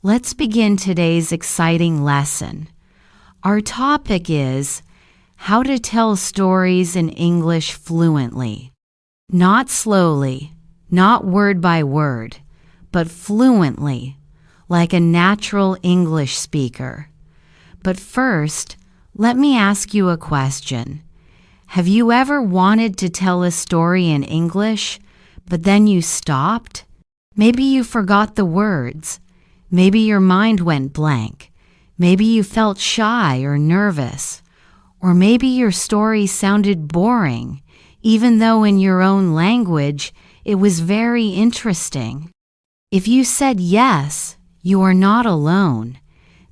Let's begin today's exciting lesson. Our topic is how to tell stories in English fluently. Not slowly, not word by word, but fluently, like a natural English speaker. But first, let me ask you a question. Have you ever wanted to tell a story in English, but then you stopped? Maybe you forgot the words. Maybe your mind went blank. Maybe you felt shy or nervous. Or maybe your story sounded boring, even though in your own language it was very interesting. If you said yes, you are not alone.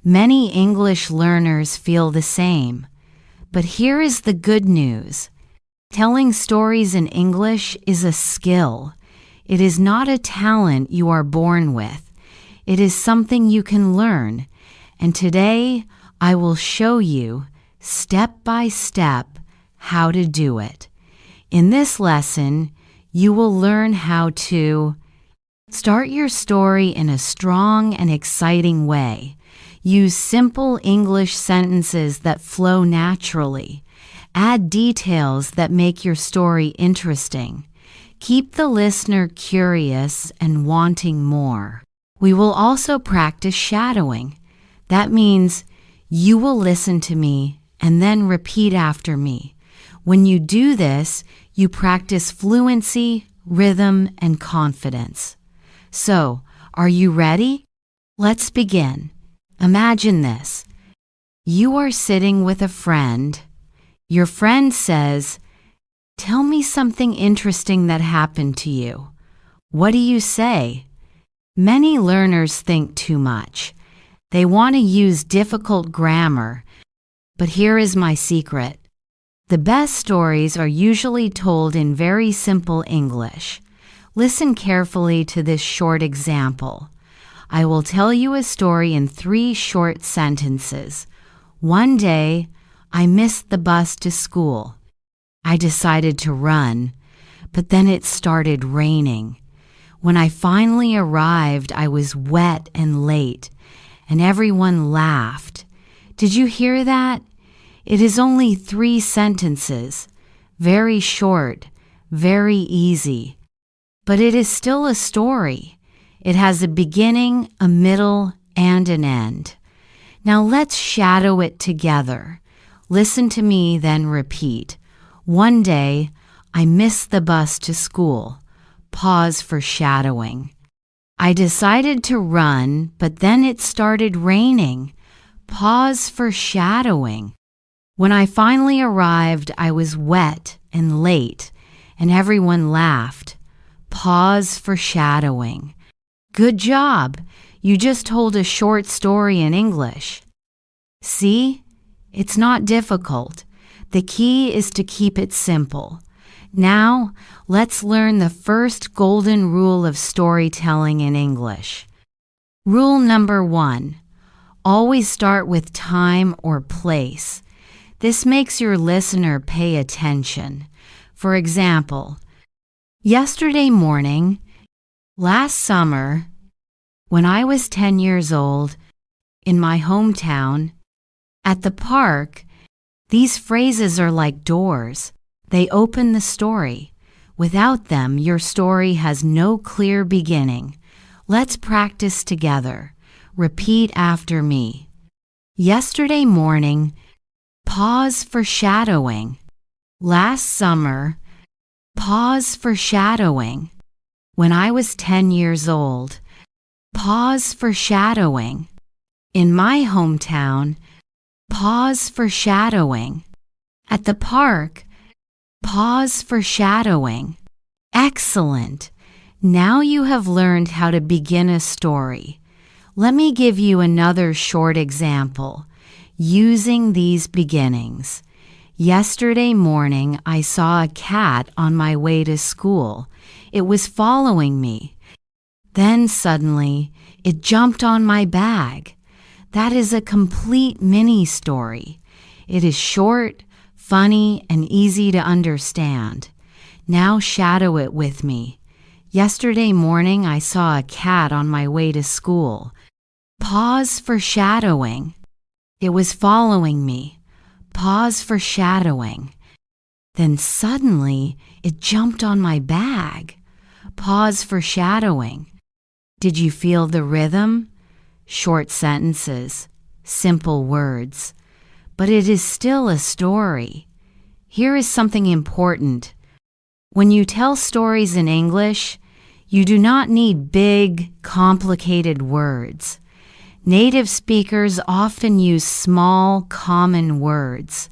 Many English learners feel the same. But here is the good news. Telling stories in English is a skill. It is not a talent you are born with. It is something you can learn. And today, I will show you, step by step, how to do it. In this lesson, you will learn how to start your story in a strong and exciting way. Use simple English sentences that flow naturally. Add details that make your story interesting. Keep the listener curious and wanting more. We will also practice shadowing. That means you will listen to me and then repeat after me. When you do this, you practice fluency, rhythm, and confidence. So, are you ready? Let's begin. Imagine this. You are sitting with a friend. Your friend says, "Tell me something interesting that happened to you." What do you say? Many learners think too much. They want to use difficult grammar. But here is my secret. The best stories are usually told in very simple English. Listen carefully to this short example. I will tell you a story in 3 short sentences. One day, I missed the bus to school. I decided to run, but then it started raining. When I finally arrived, I was wet and late, and everyone laughed. Did you hear that? It is only 3 sentences, very short, very easy. But it is still a story. It has a beginning, a middle, and an end. Now let's shadow it together. Listen to me, then repeat. One day, I missed the bus to school. Pause for shadowing. I decided to run, but then it started raining. Pause for shadowing. When I finally arrived, I was wet and late, and everyone laughed. Pause for shadowing. Good job! You just told a short story in English. See? It's not difficult. The key is to keep it simple. Now, let's learn the first golden rule of storytelling in English. Rule number 1. Always start with time or place. This makes your listener pay attention. For example, yesterday morning, last summer, when I was 10 years old, in my hometown, at the park, these phrases are like doors. They open the story. Without them, your story has no clear beginning. Let's practice together. Repeat after me. Yesterday morning, pause for shadowing. Last summer, pause for shadowing. When I was 10 years old, pause for shadowing. In my hometown, pause for shadowing. At the park, pause for shadowing. Excellent! Now you have learned how to begin a story. Let me give you another short example, using these beginnings. Yesterday morning, I saw a cat on my way to school. It was following me. Then suddenly, it jumped on my bag. That is a complete mini-story. It is short, funny, and easy to understand. Now shadow it with me. Yesterday morning, I saw a cat on my way to school. Pause for shadowing. It was following me. Pause for shadowing. Then suddenly it jumped on my bag. Pause for shadowing. Did you feel the rhythm? Short sentences, simple words. But it is still a story. Here is something important. When you tell stories in English, you do not need big, complicated words. Native speakers often use small, common words.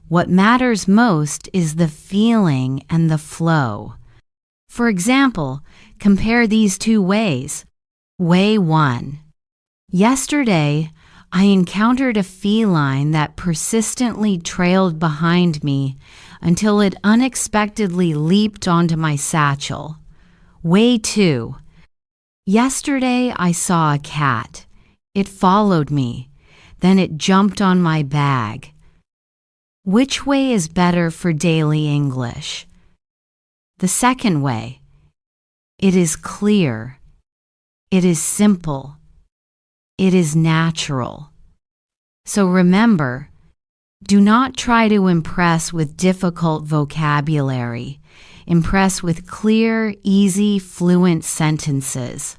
What matters most is the feeling and the flow. For example, compare these two ways. Way 1. Yesterday, I encountered a feline that persistently trailed behind me until it unexpectedly leaped onto my satchel. Way 2. Yesterday, I saw a cat. It followed me. Then it jumped on my bag. Which way is better for daily English? The second way. It is clear. It is simple. It is natural. So remember, do not try to impress with difficult vocabulary. Impress with clear, easy, fluent sentences.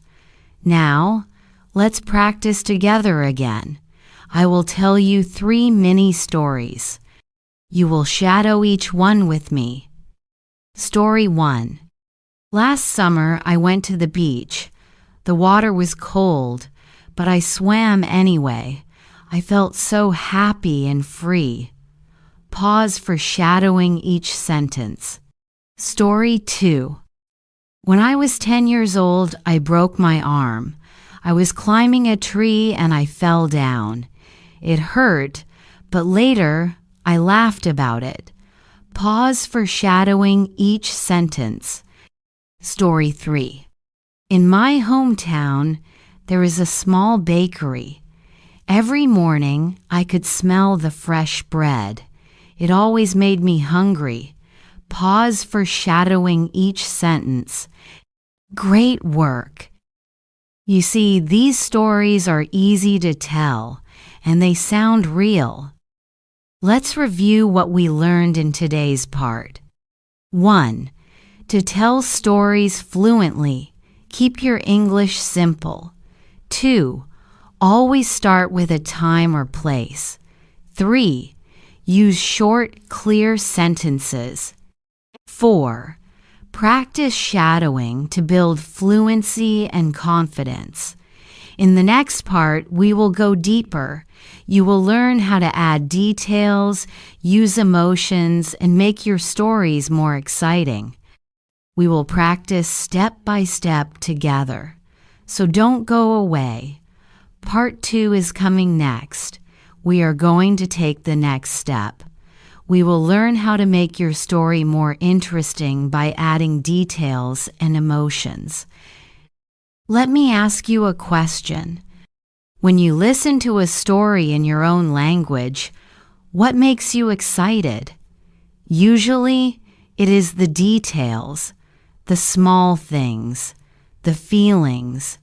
Now, let's practice together again. I will tell you 3 mini stories. You will shadow each one with me. Story 1. Last summer, I went to the beach. The water was cold, but I swam anyway. I felt so happy and free. Pause for shadowing each sentence. Story 2. When I was 10 years old, I broke my arm. I was climbing a tree and I fell down. It hurt, but later I laughed about it. Pause for shadowing each sentence. Story 3. In my hometown, there is a small bakery. Every morning, I could smell the fresh bread. It always made me hungry. Pause for shadowing each sentence. Great work. You see, these stories are easy to tell, and they sound real. Let's review what we learned in today's part. 1. To tell stories fluently, keep your English simple. 2. Always start with a time or place. 3. Use short, clear sentences. 4. Practice shadowing to build fluency and confidence. In the next part, we will go deeper. You will learn how to add details, use emotions, and make your stories more exciting. We will practice step by step together. So don't go away. Part 2 is coming next. We are going to take the next step. We will learn how to make your story more interesting by adding details and emotions. Let me ask you a question. When you listen to a story in your own language, what makes you excited? Usually, it is the details, the small things, the feelings.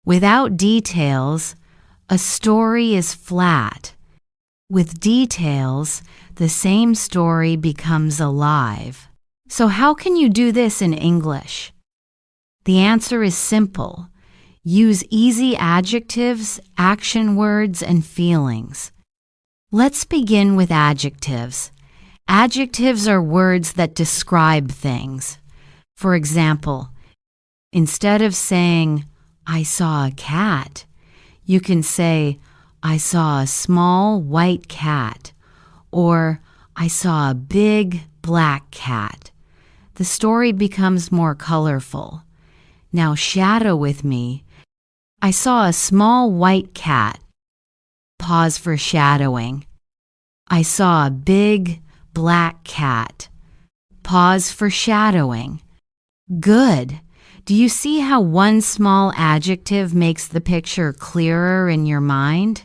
Without details, a story is flat. With details, the same story becomes alive. So how can you do this in English? The answer is simple. Use easy adjectives, action words, and feelings. Let's begin with adjectives. Adjectives are words that describe things. For example, instead of saying, I saw a cat, you can say, I saw a small white cat, or I saw a big black cat. The story becomes more colorful. Now shadow with me. I saw a small white cat. Pause for shadowing. I saw a big black cat. Pause for shadowing. Good. Do you see how one small adjective makes the picture clearer in your mind?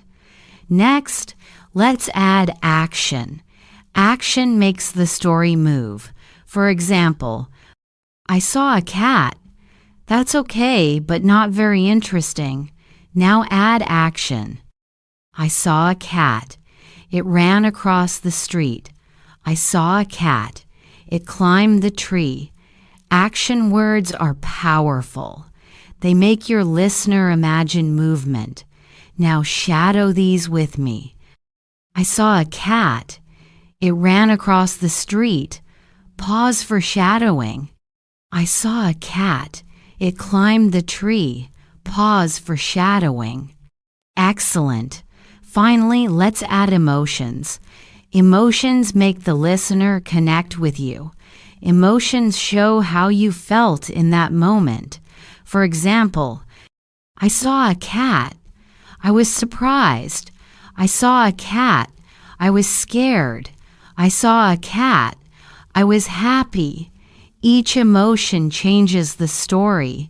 Next, let's add action. Action makes the story move. For example, I saw a cat. That's okay, but not very interesting. Now add action. I saw a cat. It ran across the street. I saw a cat. It climbed the tree. Action words are powerful. They make your listener imagine movement. Now shadow these with me. I saw a cat. It ran across the street. Pause for shadowing. I saw a cat. It climbed the tree. Pause for shadowing. Excellent. Finally, let's add emotions. Emotions make the listener connect with you. Emotions show how you felt in that moment. For example, I saw a cat. I was surprised. I saw a cat. I was scared. I saw a cat. I was happy. Each emotion changes the story.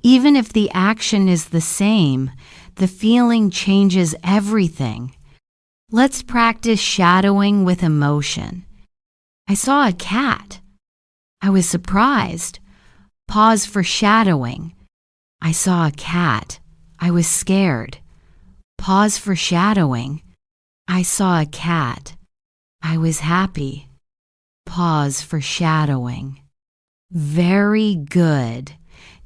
Even if the action is the same, the feeling changes everything. Let's practice shadowing with emotion. I saw a cat. I was surprised. Pause for shadowing. I saw a cat. I was scared. Pause for shadowing. I saw a cat. I was happy. Pause for shadowing. Very good.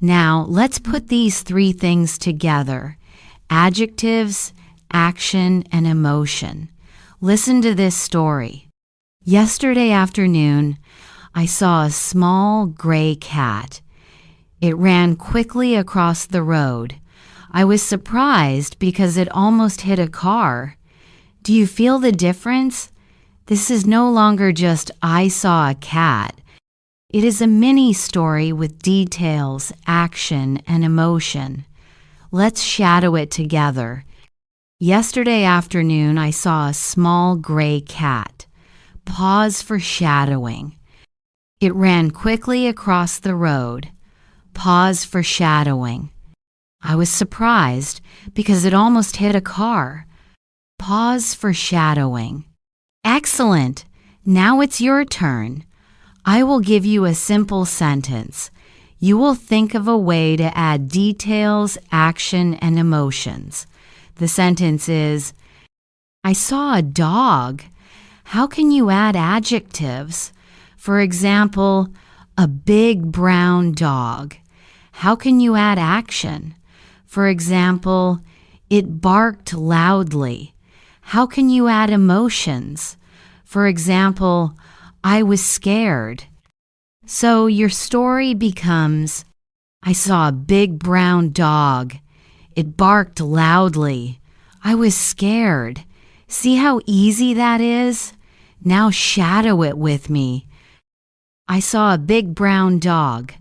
Now let's put these three things together: adjectives, action, and emotion. Listen to this story. Yesterday afternoon, I saw a small gray cat. It ran quickly across the road. I was surprised because it almost hit a car. Do you feel the difference? This is no longer just I saw a cat. It is a mini story with details, action, and emotion. Let's shadow it together. Yesterday afternoon, I saw a small gray cat. Pause for shadowing. It ran quickly across the road. Pause for shadowing. I was surprised because it almost hit a car. Pause for shadowing. Excellent! Now it's your turn. I will give you a simple sentence. You will think of a way to add details, action, and emotions. The sentence is, I saw a dog. How can you add adjectives? For example, a big brown dog. How can you add action? For example, it barked loudly. How can you add emotions? For example, I was scared. So your story becomes, I saw a big brown dog. It barked loudly. I was scared. See how easy that is? Now shadow it with me. I saw a big brown dog.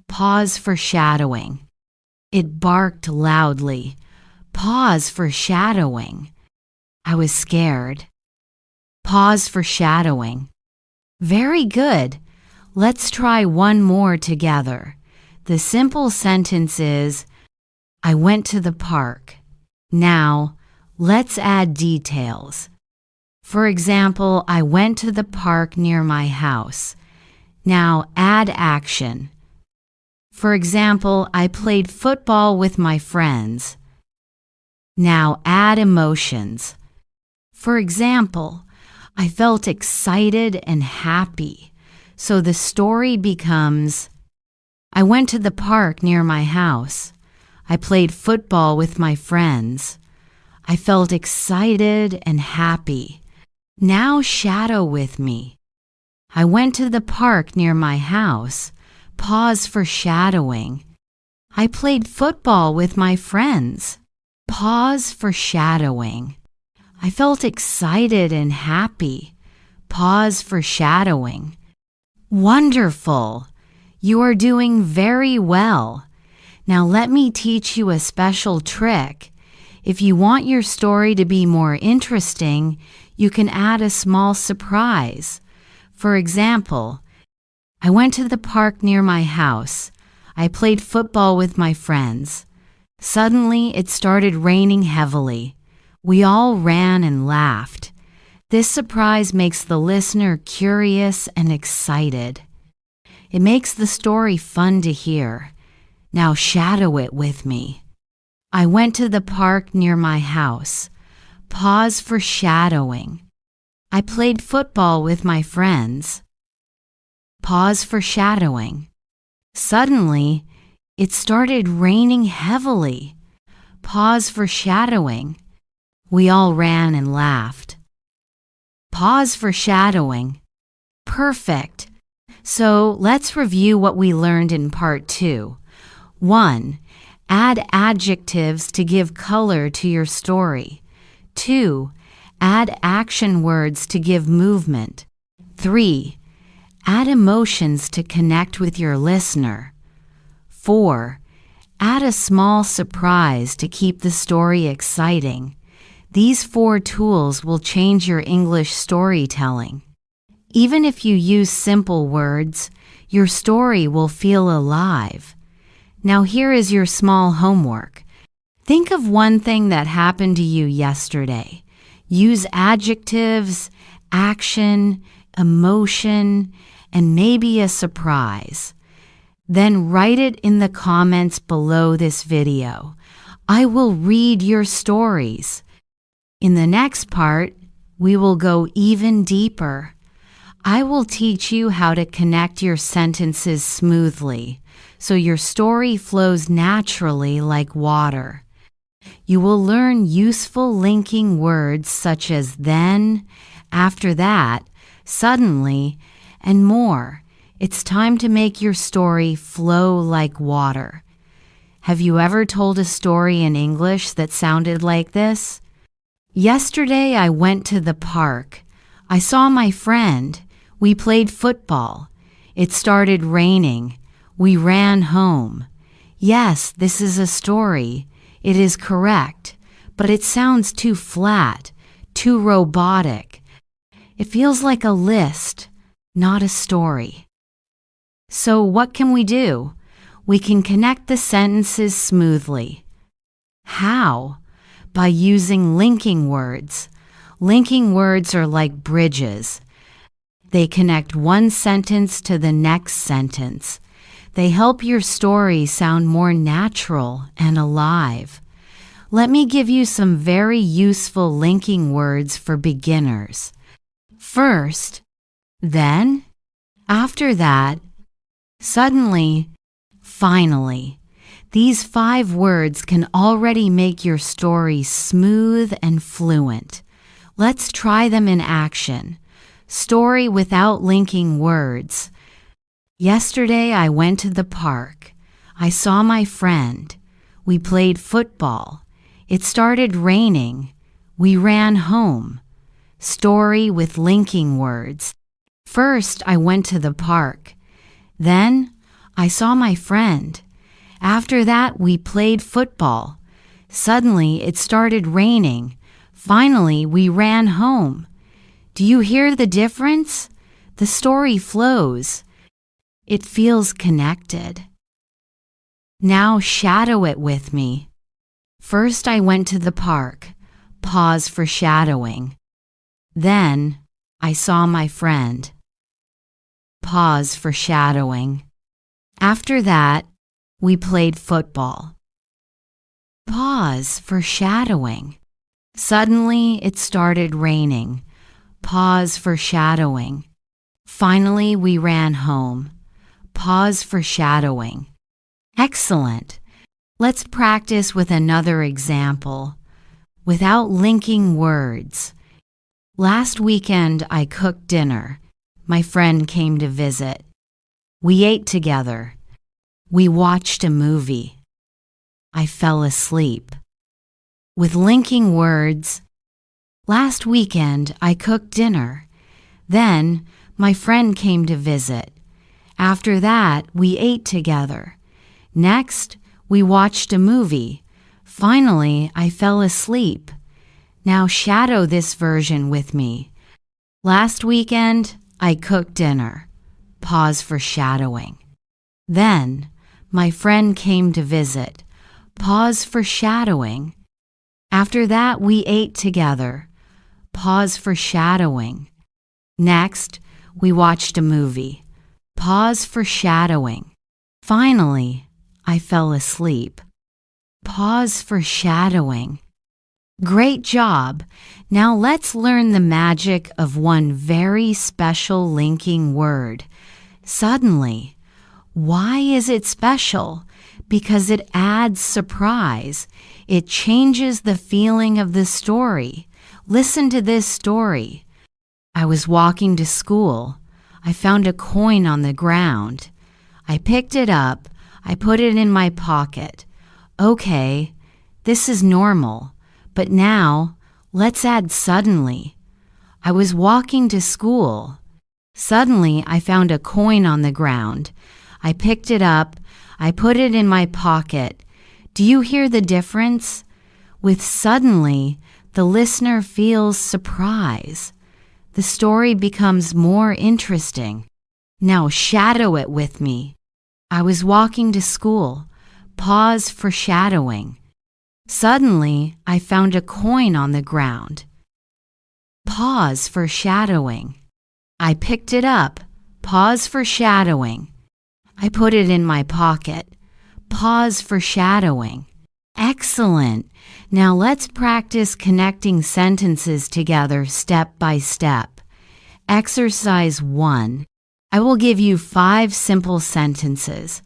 Pause for shadowing. It barked loudly. Pause for shadowing. I was scared. Pause for shadowing. Very good. Let's try one more together. The simple sentence is, I went to the park. Now, let's add details. For example, I went to the park near my house. Now, add action. For example, I played football with my friends. Now, add emotions. For example, I felt excited and happy. So the story becomes, I went to the park near my house. I played football with my friends. I felt excited and happy. Now shadow with me. I went to the park near my house. Pause for shadowing. I played football with my friends. Pause for shadowing. I felt excited and happy. Pause for shadowing. Wonderful! You are doing very well. Now let me teach you a special trick. If you want your story to be more interesting, you can add a small surprise. For example, I went to the park near my house. I played football with my friends. Suddenly, it started raining heavily. We all ran and laughed. This surprise makes the listener curious and excited. It makes the story fun to hear. Now shadow it with me. I went to the park near my house. Pause for shadowing. I played football with my friends. Pause for shadowing. Suddenly, it started raining heavily. Pause for shadowing. We all ran and laughed. Pause for shadowing. Perfect. So let's review what we learned in part 2. 1. Add adjectives to give color to your story. 2. Add action words to give movement. 3. Add emotions to connect with your listener. 4. Add a small surprise to keep the story exciting. These 4 tools will change your English storytelling. Even if you use simple words, your story will feel alive. Now here is your small homework. Think of one thing that happened to you yesterday. Use adjectives, action, emotion, and maybe a surprise. Then write it in the comments below this video. I will read your stories. In the next part, we will go even deeper. I will teach you how to connect your sentences smoothly, so your story flows naturally like water. You will learn useful linking words such as then, after that, suddenly, and more. It's time to make your story flow like water. Have you ever told a story in English that sounded like this? Yesterday I went to the park. I saw my friend. We played football. It started raining. We ran home. Yes, this is a story. It is correct, but it sounds too flat, too robotic. It feels like a list, not a story. So what can we do? We can connect the sentences smoothly. How? By using linking words. Linking words are like bridges. They connect one sentence to the next sentence. They help your story sound more natural and alive. Let me give you some very useful linking words for beginners. First, then, after that, suddenly, finally. These 5 words can already make your story smooth and fluent. Let's try them in action. Story without linking words. Yesterday I went to the park. I saw my friend. We played football. It started raining. We ran home. Story with linking words. First I went to the park. Then I saw my friend. After that we played football. Suddenly it started raining. Finally we ran home. Do you hear the difference? The story flows. It feels connected. Now shadow it with me. First I went to the park. Pause for shadowing. Then I saw my friend. Pause for shadowing. After that, we played football. Pause for shadowing. Suddenly it started raining. Pause for shadowing. Finally, we ran home. Pause for shadowing. Excellent. Let's practice with another example. Without linking words. Last weekend, I cooked dinner. My friend came to visit. We ate together. We watched a movie. I fell asleep. With linking words. Last weekend, I cooked dinner. Then, my friend came to visit. After that, we ate together. Next, we watched a movie. Finally, I fell asleep. Now shadow this version with me. Last weekend, I cooked dinner. Pause for shadowing. Then, my friend came to visit. Pause for shadowing. After that, we ate together. Pause for shadowing. Next, we watched a movie. Pause for shadowing. Finally, I fell asleep. Pause for shadowing. Great job! Now let's learn the magic of one very special linking word, suddenly. Why is it special? Because it adds surprise. It changes the feeling of the story. Listen to this story. I was walking to school. I found a coin on the ground. I picked it up. I put it in my pocket. Okay, this is normal. But now, let's add suddenly. I was walking to school. Suddenly, I found a coin on the ground. I picked it up. I put it in my pocket. Do you hear the difference? With suddenly, the listener feels surprise. The story becomes more interesting. Now shadow it with me. I was walking to school. Pause for shadowing. Suddenly, I found a coin on the ground. Pause for shadowing. I picked it up. Pause for shadowing. I put it in my pocket. Pause for shadowing. Excellent! Now let's practice connecting sentences together step by step. Exercise 1. I will give you 5 simple sentences.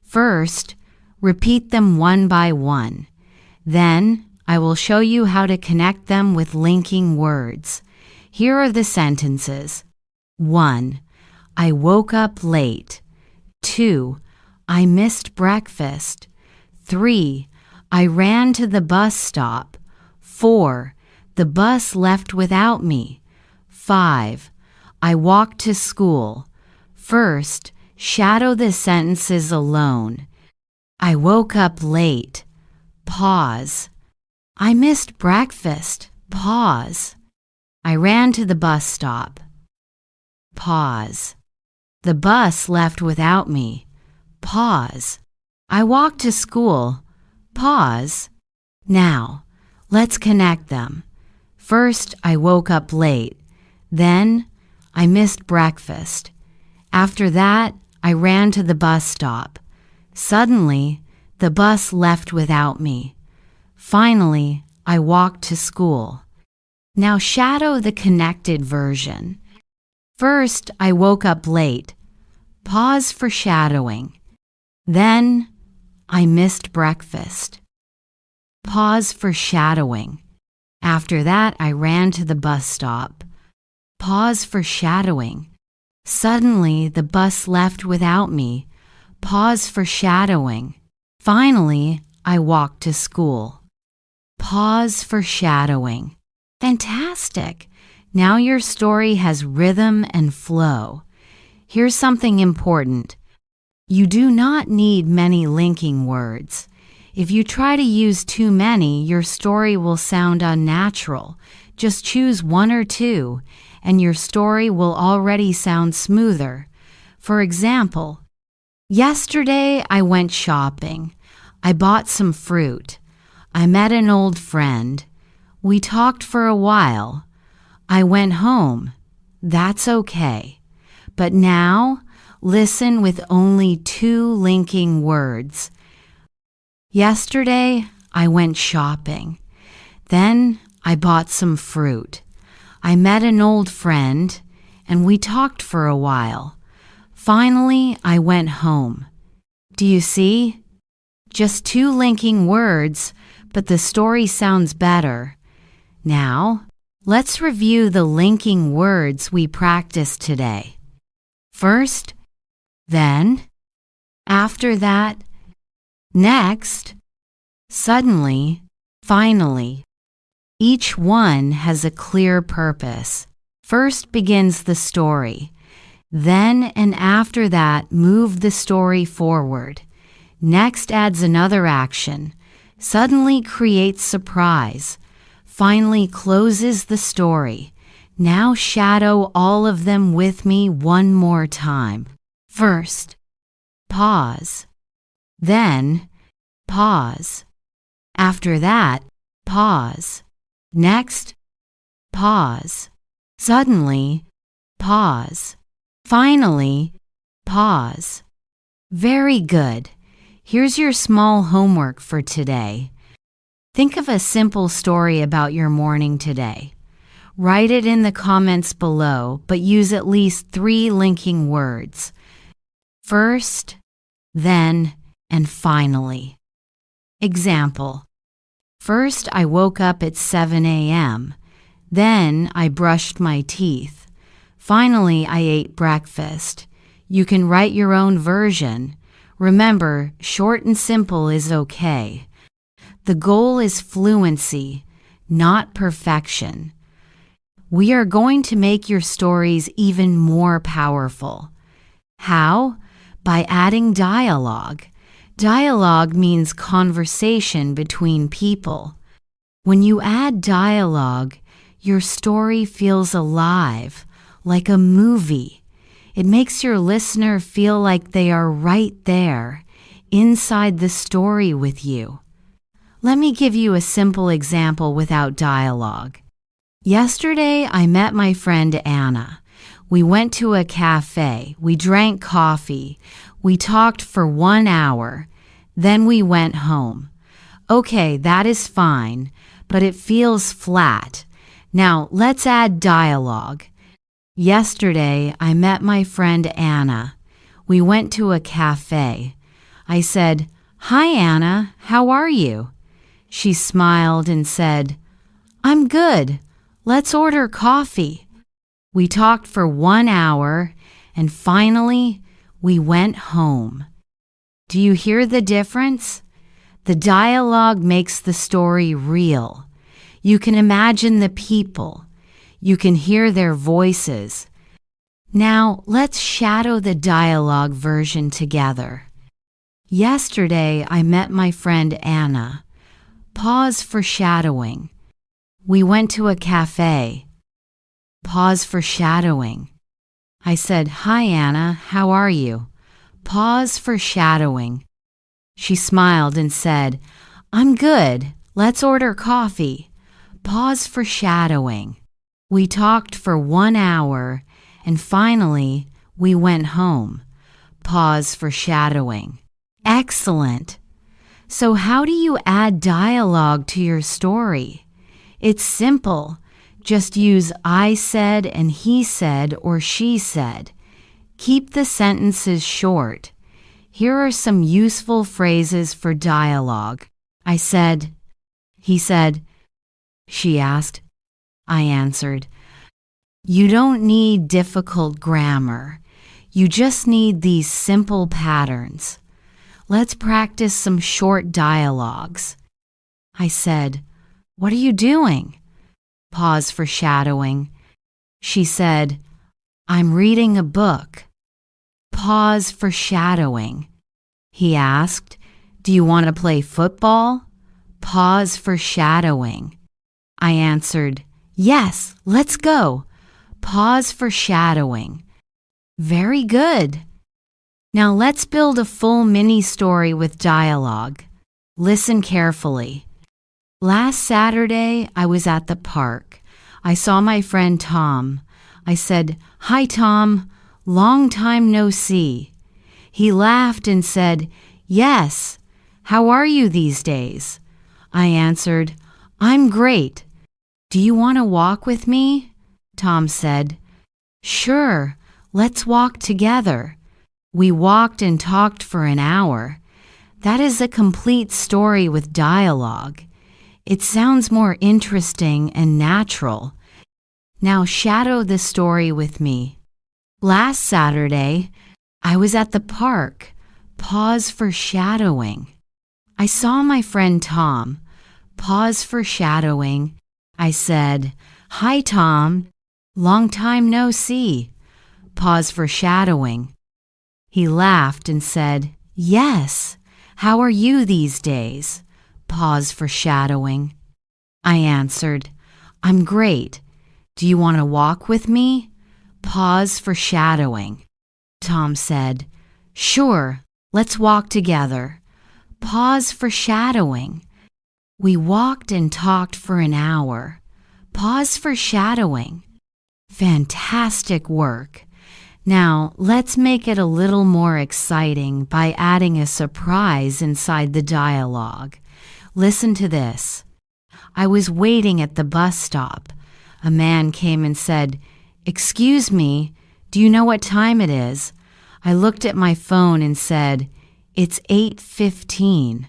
First, repeat them one by one. Then, I will show you how to connect them with linking words. Here are the sentences. 1. I woke up late. 2. I missed breakfast. 3. I ran to the bus stop. 4. The bus left without me. 5. I walked to school. First, shadow the sentences alone. I woke up late. Pause. I missed breakfast. Pause. I ran to the bus stop. Pause. The bus left without me. Pause. I walked to school. Pause. Now, let's connect them. First, I woke up late. Then, I missed breakfast. After that, I ran to the bus stop. Suddenly, the bus left without me. Finally, I walked to school. Now shadow the connected version. First, I woke up late. Pause for shadowing. Then, I missed breakfast. Pause for shadowing. After that, I ran to the bus stop. Pause for shadowing. Suddenly, the bus left without me. Pause for shadowing. Finally, I walked to school. Pause for shadowing. Fantastic! Now your story has rhythm and flow. Here's something important. You do not need many linking words. If you try to use too many, your story will sound unnatural. Just choose 1 or 2, and your story will already sound smoother. For example, yesterday I went shopping. I bought some fruit. I met an old friend. We talked for a while. I went home. That's okay. But now, listen with only 2 linking words. Yesterday, I went shopping. Then, I bought some fruit. I met an old friend, and we talked for a while. Finally, I went home. Do you see? Just 2 linking words, but the story sounds better. Now, let's review the linking words we practiced today. First, then, after that, next, suddenly, finally. Each one has a clear purpose. First begins the story. Then and after that, move the story forward. Next adds another action. Suddenly creates surprise. Finally closes the story. Now shadow all of them with me one more time. First, pause. Then, pause. After that, pause. Next, pause. Suddenly, pause. Finally, pause. Very good. Here's your small homework for today. Think of a simple story about your morning today. Write it in the comments below, but use at least 3 linking words. First, then, and finally. Example: first I woke up at 7 a.m. Then I brushed my teeth. Finally, I ate breakfast. You can write your own version. Remember, short and simple is okay. The goal is fluency, not perfection. We are going to make your stories even more powerful. How? By adding dialogue. Dialogue means conversation between people. When you add dialogue, your story feels alive, like a movie. It makes your listener feel like they are right there, inside the story with you. Let me give you a simple example without dialogue. Yesterday, I met my friend Anna. We went to a cafe. We drank coffee. We talked for 1 hour. Then we went home. Okay, that is fine, but it feels flat. Now, let's add dialogue. Yesterday, I met my friend Anna. We went to a cafe. I said, "Hi, Anna, how are you?" She smiled and said, "I'm good. Let's order coffee." We talked for 1 hour, and finally, we went home. Do you hear the difference? The dialogue makes the story real. You can imagine the people. You can hear their voices. Now, let's shadow the dialogue version together. Yesterday, I met my friend Anna. Pause for shadowing. We went to a cafe. Pause for shadowing. I said, "Hi, Anna, how are you?" Pause for shadowing. She smiled and said, "I'm good. Let's order coffee." Pause for shadowing. We talked for 1 hour, and finally, we went home. Pause for shadowing. Excellent. So how do you add dialogue to your story? It's simple. Just use I said and he said or she said. Keep the sentences short. Here are some useful phrases for dialogue. I said. He said. She asked. I answered. You don't need difficult grammar. You just need these simple patterns. Let's practice some short dialogues. I said, "What are you doing?" Pause for shadowing. She said, "I'm reading a book." Pause for shadowing. He asked, "Do you want to play football?" Pause for shadowing. I answered, "Yes, let's go." Pause for shadowing. Very good. Now let's build a full mini story with dialogue. Listen carefully. Last Saturday, I was at the park. I saw my friend Tom. I said, "Hi, Tom. Long time no see." He laughed and said, "Yes. How are you these days?" I answered, "I'm great. Do you want to walk with me?" Tom said, "Sure. Let's walk together." We walked and talked for an hour. That is a complete story with dialogue. It sounds more interesting and natural. Now shadow the story with me. Last Saturday, I was at the park. Pause for shadowing. I saw my friend Tom. Pause for shadowing. I said, "Hi, Tom. Long time no see." Pause for shadowing. He laughed and said, "Yes. How are you these days?" Pause for shadowing. I answered, "I'm great. Do you want to walk with me?" Pause for shadowing. Tom said, "Sure. Let's walk together." Pause for shadowing. We walked and talked for an hour. Pause for shadowing. Fantastic work. Now, let's make it a little more exciting by adding a surprise inside the dialogue. Listen to this. I was waiting at the bus stop. A man came and said, "Excuse me, do you know what time it is?" I looked at my phone and said, "It's 8:15.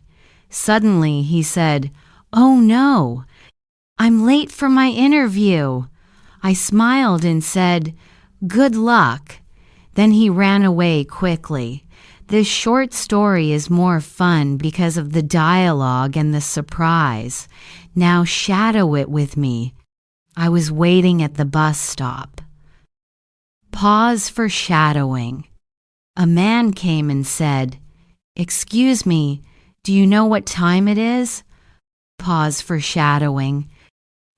Suddenly he said, "Oh no, I'm late for my interview." I smiled and said, "Good luck." Then he ran away quickly. This short story is more fun because of the dialogue and the surprise. Now shadow it with me. I was waiting at the bus stop. Pause for shadowing. A man came and said, "Excuse me, do you know what time it is?" Pause for shadowing.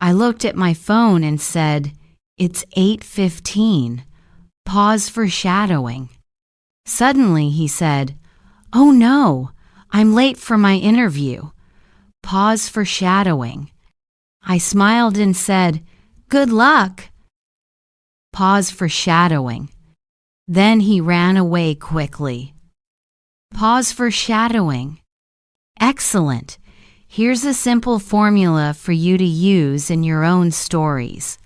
I looked at my phone and said, "It's 8:15. Pause for shadowing. Suddenly he said, "Oh no, I'm late for my interview." Pause for shadowing. I smiled and said, "Good luck." Pause for shadowing. Then he ran away quickly. Pause for shadowing. Excellent. Here's a simple formula for you to use in your own stories.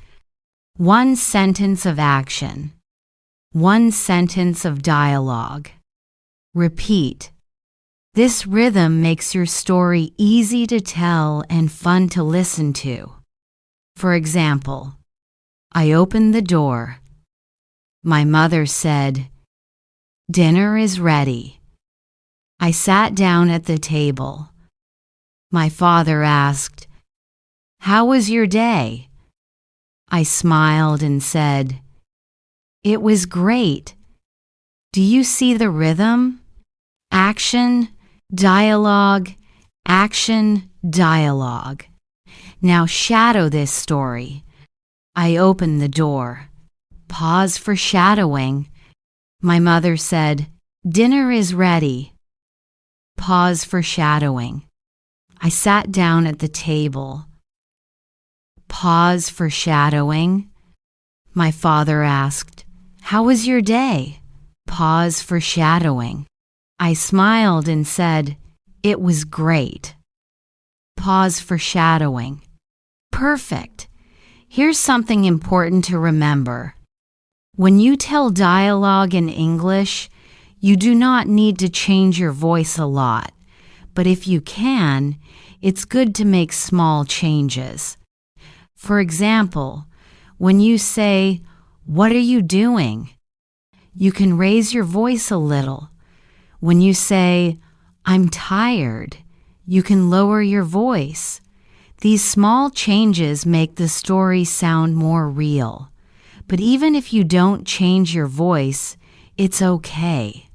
1 sentence of action. 1 sentence of dialogue. Repeat. This rhythm makes your story easy to tell and fun to listen to. For example, I opened the door. My mother said, "Dinner is ready." I sat down at the table. My father asked, "How was your day?" I smiled and said, "It was great." Do you see the rhythm? Action, dialogue, action, dialogue. Now shadow this story. I opened the door. Pause for shadowing. My mother said, "Dinner is ready." Pause for shadowing. I sat down at the table. Pause for shadowing. My father asked, "How was your day?" Pause for shadowing. I smiled and said, "It was great." Pause for shadowing. Perfect. Here's something important to remember. When you tell dialogue in English, you do not need to change your voice a lot, but if you can, it's good to make small changes. For example, when you say, "What are you doing?" you can raise your voice a little. When you say, "I'm tired," you can lower your voice. These small changes make the story sound more real. But even if you don't change your voice, it's okay.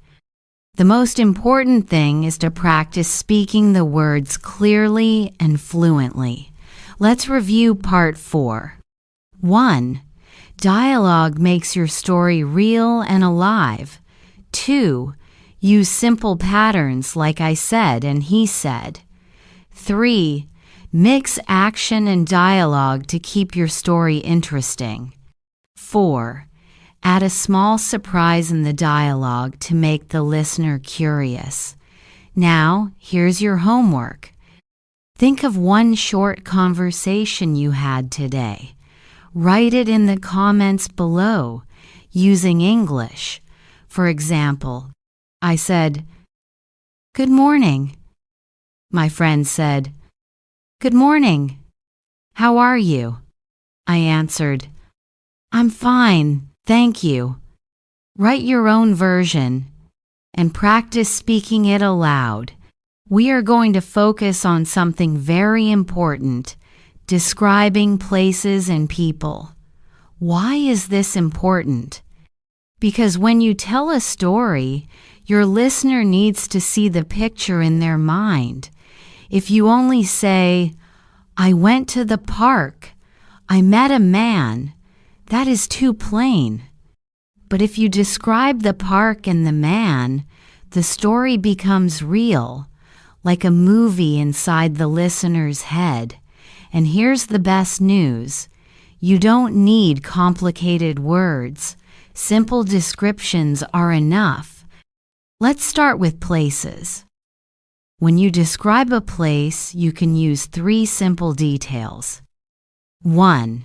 The most important thing is to practice speaking the words clearly and fluently. Let's review part 4. 1. Dialogue makes your story real and alive. 2. Use simple patterns like I said and he said. 3. Mix action and dialogue to keep your story interesting. 4. Add a small surprise in the dialogue to make the listener curious. Now, here's your homework. Think of one short conversation you had today. Write it in the comments below, using English. For example, I said, "Good morning." My friend said, "Good morning. How are you?" I answered, "I'm fine, thank you." Write your own version and practice speaking it aloud. We are going to focus on something very important, describing places and people. Why is this important? Because when you tell a story, your listener needs to see the picture in their mind. If you only say, "I went to the park," "I met a man," that is too plain. But if you describe the park and the man, the story becomes real, like a movie inside the listener's head. And here's the best news. You don't need complicated words. Simple descriptions are enough. Let's start with places. When you describe a place, you can use 3 simple details. 1.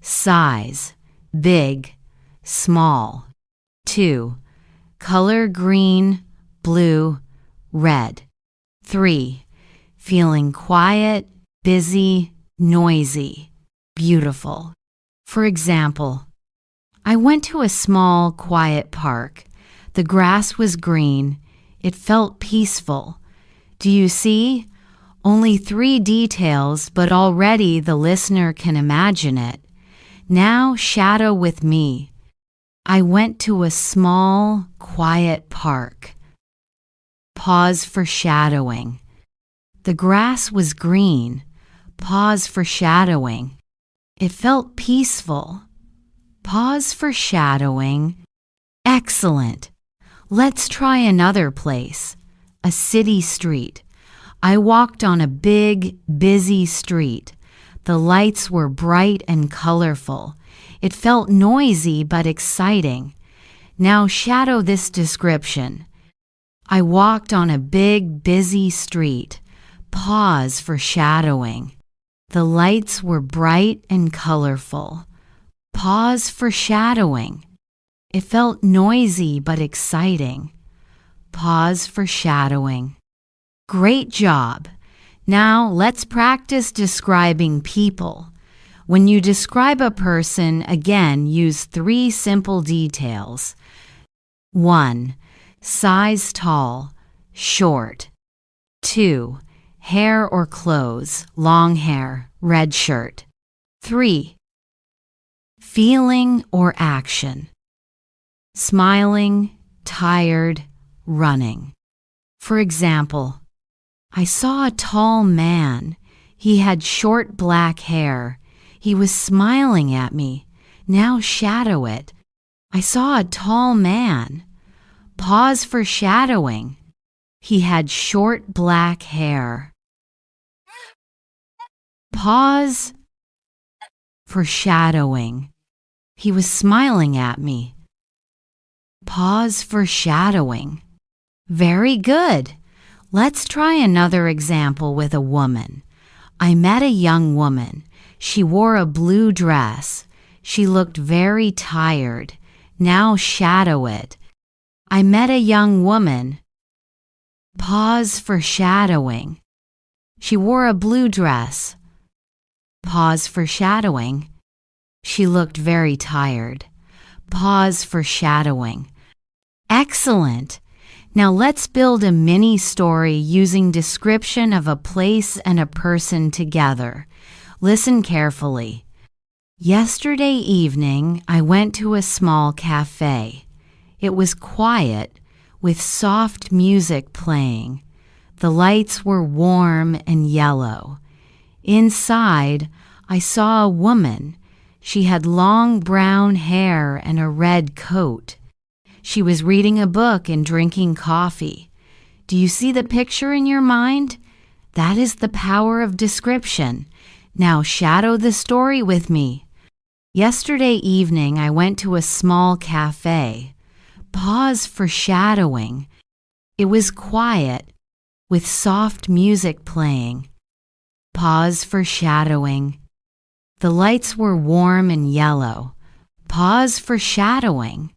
Size, big, small. 2. Color green, blue, red. 3. Feeling quiet, busy, noisy, beautiful. For example, I went to a small, quiet park. The grass was green. It felt peaceful. Do you see? Only 3 details, but already the listener can imagine it. Now shadow with me. I went to a small, quiet park. Pause for shadowing. The grass was green. Pause for shadowing. It felt peaceful. Pause for shadowing. Excellent. Let's try another place. A city street. I walked on a big, busy street. The lights were bright and colorful. It felt noisy but exciting. Now shadow this description. I walked on a big, busy street. Pause for shadowing. The lights were bright and colorful. Pause for shadowing. It felt noisy but exciting. Pause for shadowing. Great job! Now let's practice describing people. When you describe a person, again, use 3 simple details. 1. Size tall, short. 2. Hair or clothes, long hair, red shirt. 3. Feeling or action. Smiling, tired, running. For example, I saw a tall man. He had short black hair. He was smiling at me. Now shadow it. I saw a tall man. Pause for shadowing. He had short black hair. Pause for shadowing. He was smiling at me. Pause for shadowing. Very good. Let's try another example with a woman. I met a young woman. She wore a blue dress. She looked very tired. Now shadow it. I met a young woman. Pause for shadowing. She wore a blue dress. Pause for shadowing. She looked very tired. Pause for shadowing. Excellent! Now let's build a mini story using description of a place and a person together. Listen carefully. Yesterday evening, I went to a small cafe. It was quiet, with soft music playing. The lights were warm and yellow. Inside, I saw a woman. She had long brown hair and a red coat. She was reading a book and drinking coffee. Do you see the picture in your mind? That is the power of description. Now shadow the story with me. Yesterday evening, I went to a small cafe. Pause for shadowing. It was quiet, with soft music playing. Pause for shadowing. The lights were warm and yellow. Pause for shadowing.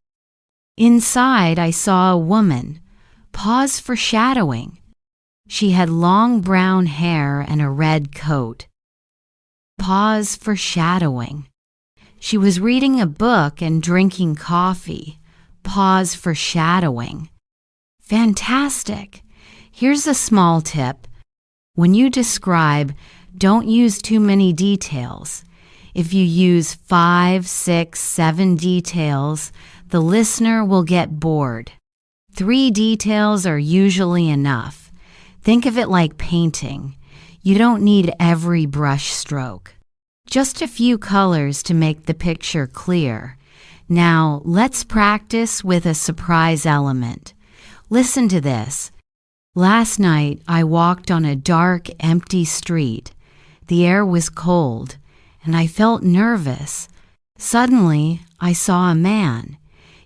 Inside, I saw a woman. Pause for shadowing. She had long brown hair and a red coat. Pause for shadowing. She was reading a book and drinking coffee. Pause for shadowing. Fantastic! Here's a small tip. When you describe, don't use too many details. If you use 5, 6, 7 details, the listener will get bored. 3 details are usually enough. Think of it like painting. You don't need every brush stroke. Just a few colors to make the picture clear. Now, let's practice with a surprise element. Listen to this. Last night, I walked on a dark, empty street. The air was cold, and I felt nervous. Suddenly, I saw a man.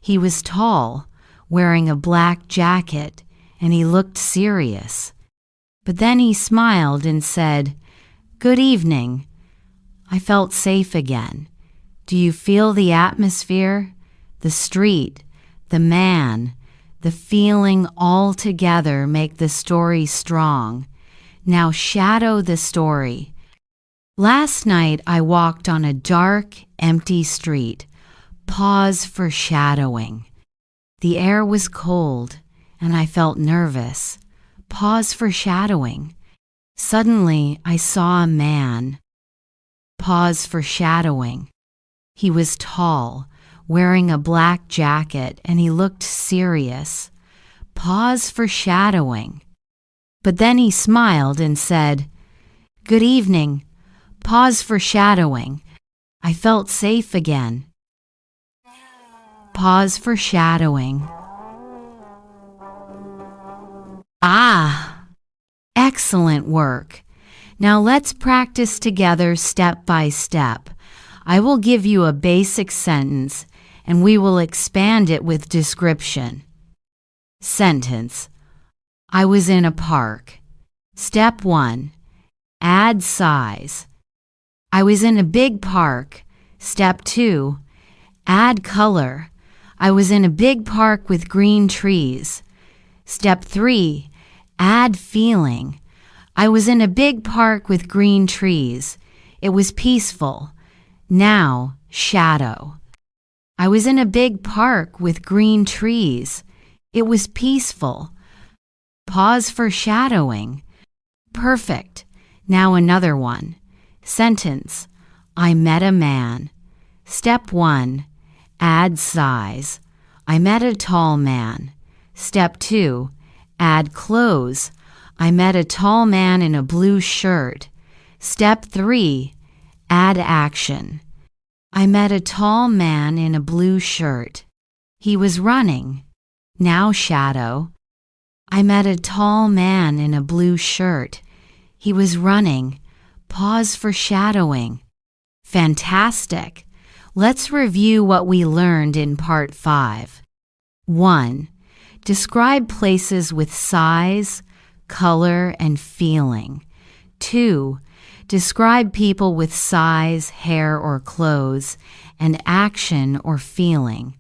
He was tall, wearing a black jacket, and he looked serious. But then he smiled and said, "Good evening." I felt safe again. Do you feel the atmosphere, the street, the man, the feeling all together make the story strong? Now shadow the story. Last night I walked on a dark, empty street. Pause for shadowing. The air was cold, and I felt nervous. Pause for shadowing. Suddenly I saw a man. Pause for shadowing. He was tall, wearing a black jacket, and he looked serious. Pause for shadowing. But then he smiled and said, "Good evening." Pause for shadowing. I felt safe again. Pause for shadowing. Ah! Excellent work. Now let's practice together step by step. I will give you a basic sentence, and we will expand it with description. Sentence. I was in a park. Step 1. Add size. I was in a big park. Step 2. Add color. I was in a big park with green trees. Step 3. Add feeling. I was in a big park with green trees. It was peaceful. Now, shadow. I was in a big park with green trees. It was peaceful. Pause for shadowing. Perfect. Now another one. Sentence. I met a man. Step 1. Add size. I met a tall man. Step 2. Add clothes. I met a tall man in a blue shirt. Step 3. Add action. I met a tall man in a blue shirt. He was running. Now shadow. I met a tall man in a blue shirt. He was running. Pause for shadowing. Fantastic. Let's review what we learned in Part 5. 1. Describe places with size, color, and feeling. 2. Describe people with size, hair, or clothes, and action or feeling.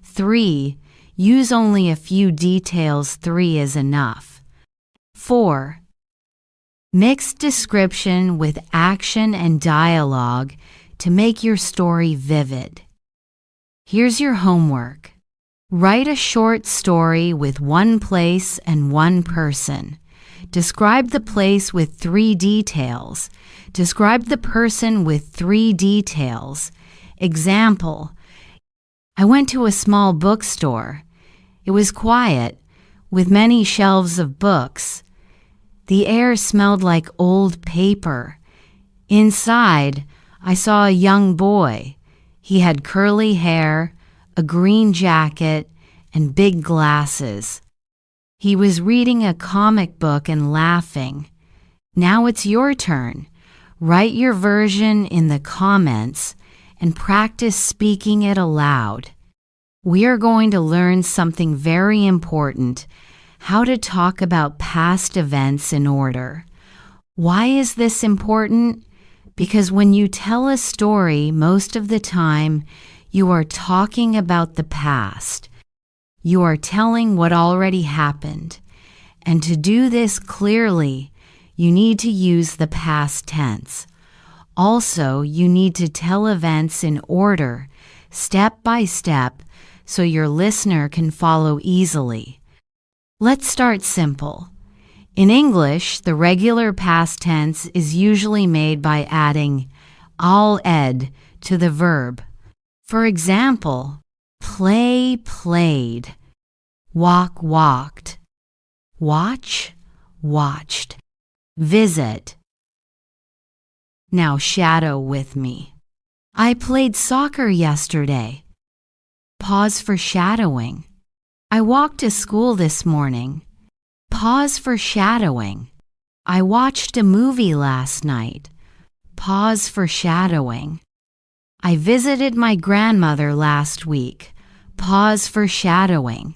3. Use only a few details. 3 is enough. 4. Mix description with action and dialogue to make your story vivid. Here's your homework. Write a short story with one place and one person. Describe the place with 3 details. Describe the person with 3 details. Example: I went to a small bookstore. It was quiet, with many shelves of books. The air smelled like old paper. Inside, I saw a young boy. He had curly hair, a green jacket, and big glasses. He was reading a comic book and laughing. Now it's your turn. Write your version in the comments and practice speaking it aloud. We are going to learn something very important: how to talk about past events in order. Why is this important? Because when you tell a story, most of the time, you are talking about the past. You are telling what already happened. And to do this clearly, you need to use the past tense. Also, you need to tell events in order, step by step, so your listener can follow easily. Let's start simple. In English, the regular past tense is usually made by adding -ed to the verb. For example, play, played, walk, walked, watch, watched, visit. Now shadow with me. I played soccer yesterday. Pause for shadowing. I walked to school this morning. Pause for shadowing. I watched a movie last night. Pause for shadowing. I visited my grandmother last week. Pause for shadowing.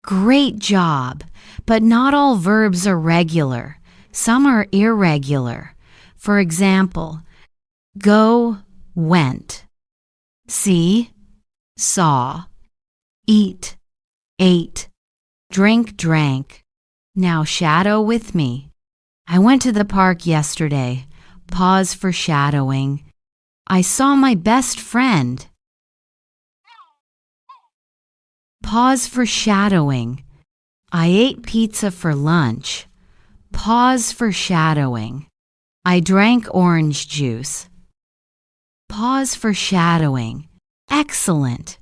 Great job, but not all verbs are regular. Some are irregular. For example, go, went. See, saw. Eat, ate. Drink, drank. Now shadow with me. I went to the park yesterday. Pause for shadowing. I saw my best friend. Pause for shadowing. I ate pizza for lunch. Pause for shadowing. I drank orange juice. Pause for shadowing. Excellent.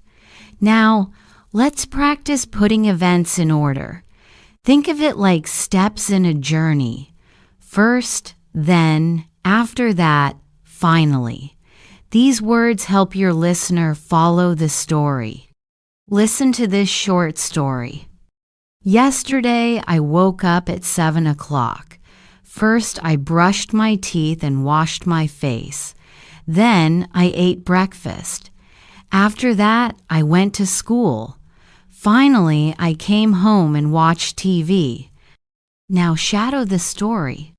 Now, let's practice putting events in order. Think of it like steps in a journey. First, then, after that, finally. These words help your listener follow the story. Listen to this short story. Yesterday, I woke up at 7 o'clock. First, I brushed my teeth and washed my face. Then, I ate breakfast. After that, I went to school. Finally, I came home and watched TV. Now shadow the story.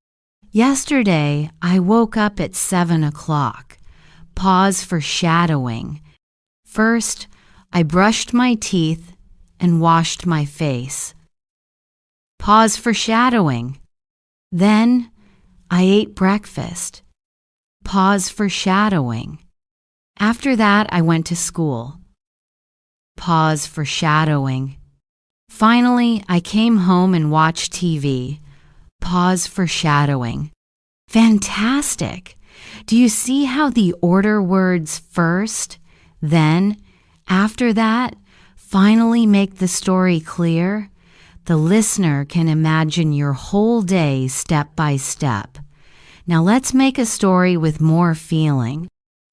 Yesterday, I woke up at 7 o'clock. Pause for shadowing. First, I brushed my teeth and washed my face. Pause for shadowing. Then, I ate breakfast. Pause for shadowing. After that, I went to school. Pause for shadowing. Finally, I came home and watched TV. Pause for shadowing. Fantastic! Do you see how the order words first, then, after that, finally make the story clear? The listener can imagine your whole day step by step. Now let's make a story with more feeling.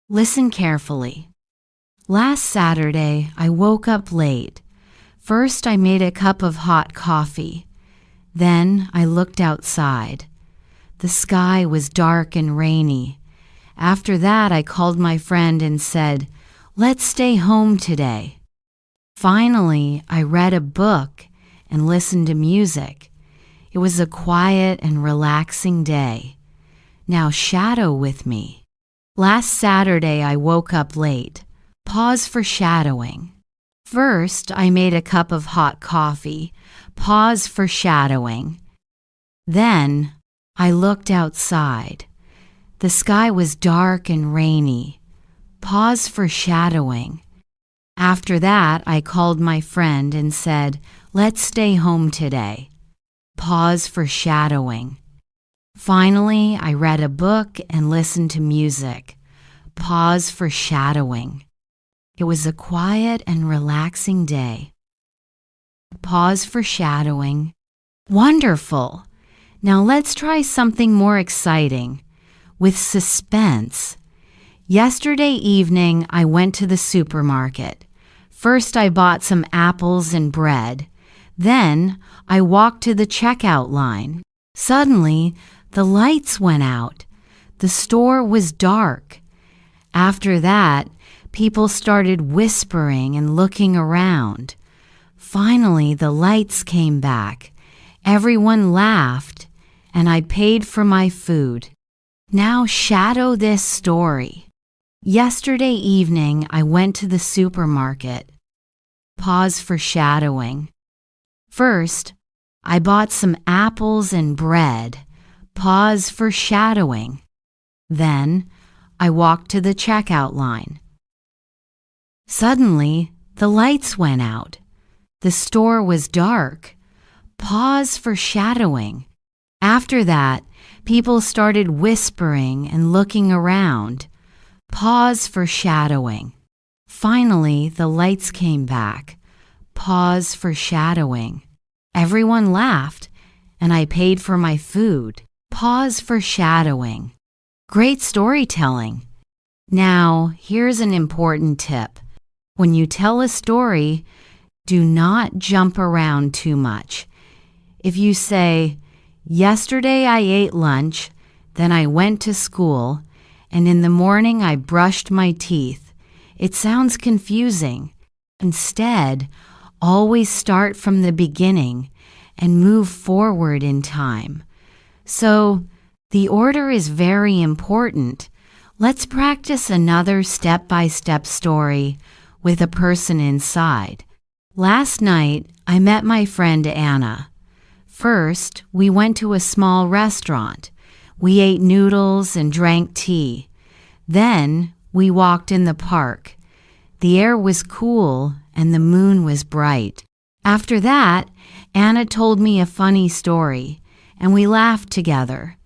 Listen carefully. Last Saturday, I woke up late. First, I made a cup of hot coffee. Then, I looked outside. The sky was dark and rainy. After that, I called my friend and said, "Let's stay home today." Finally, I read a book and listened to music. It was a quiet and relaxing day. Now shadow with me. Last Saturday, I woke up late. Pause for shadowing. First, I made a cup of hot coffee. Pause for shadowing. Then, I looked outside. The sky was dark and rainy. Pause for shadowing. After that, I called my friend and said, "Let's stay home today." Pause for shadowing. Finally, I read a book and listened to music. Pause for shadowing. It was a quiet and relaxing day. Pause for shadowing. Wonderful! Now let's try something more exciting, with suspense. Yesterday evening, I went to the supermarket. First, I bought some apples and bread. Then, I walked to the checkout line. Suddenly, the lights went out. The store was dark. After that, people started whispering and looking around. Finally, the lights came back. Everyone laughed, and I paid for my food. Now shadow this story. Yesterday evening, I went to the supermarket. Pause for shadowing. First, I bought some apples and bread. Pause for shadowing. Then, I walked to the checkout line. Suddenly, the lights went out. The store was dark. Pause for shadowing. After that, people started whispering and looking around. Pause for shadowing. Finally, the lights came back. Pause for shadowing. Everyone laughed, and I paid for my food. Pause for shadowing. Great storytelling. Now, here's an important tip. When you tell a story, do not jump around too much. If you say, "Yesterday I ate lunch, then I went to school, and in the morning I brushed my teeth," it sounds confusing. Instead, always start from the beginning and move forward in time. So, the order is very important. Let's practice another step-by-step story with a person inside. Last night, I met my friend Anna. First, we went to a small restaurant. We ate noodles and drank tea. Then, we walked in the park. The air was cool and the moon was bright. After that, Anna told me a funny story, and we laughed together.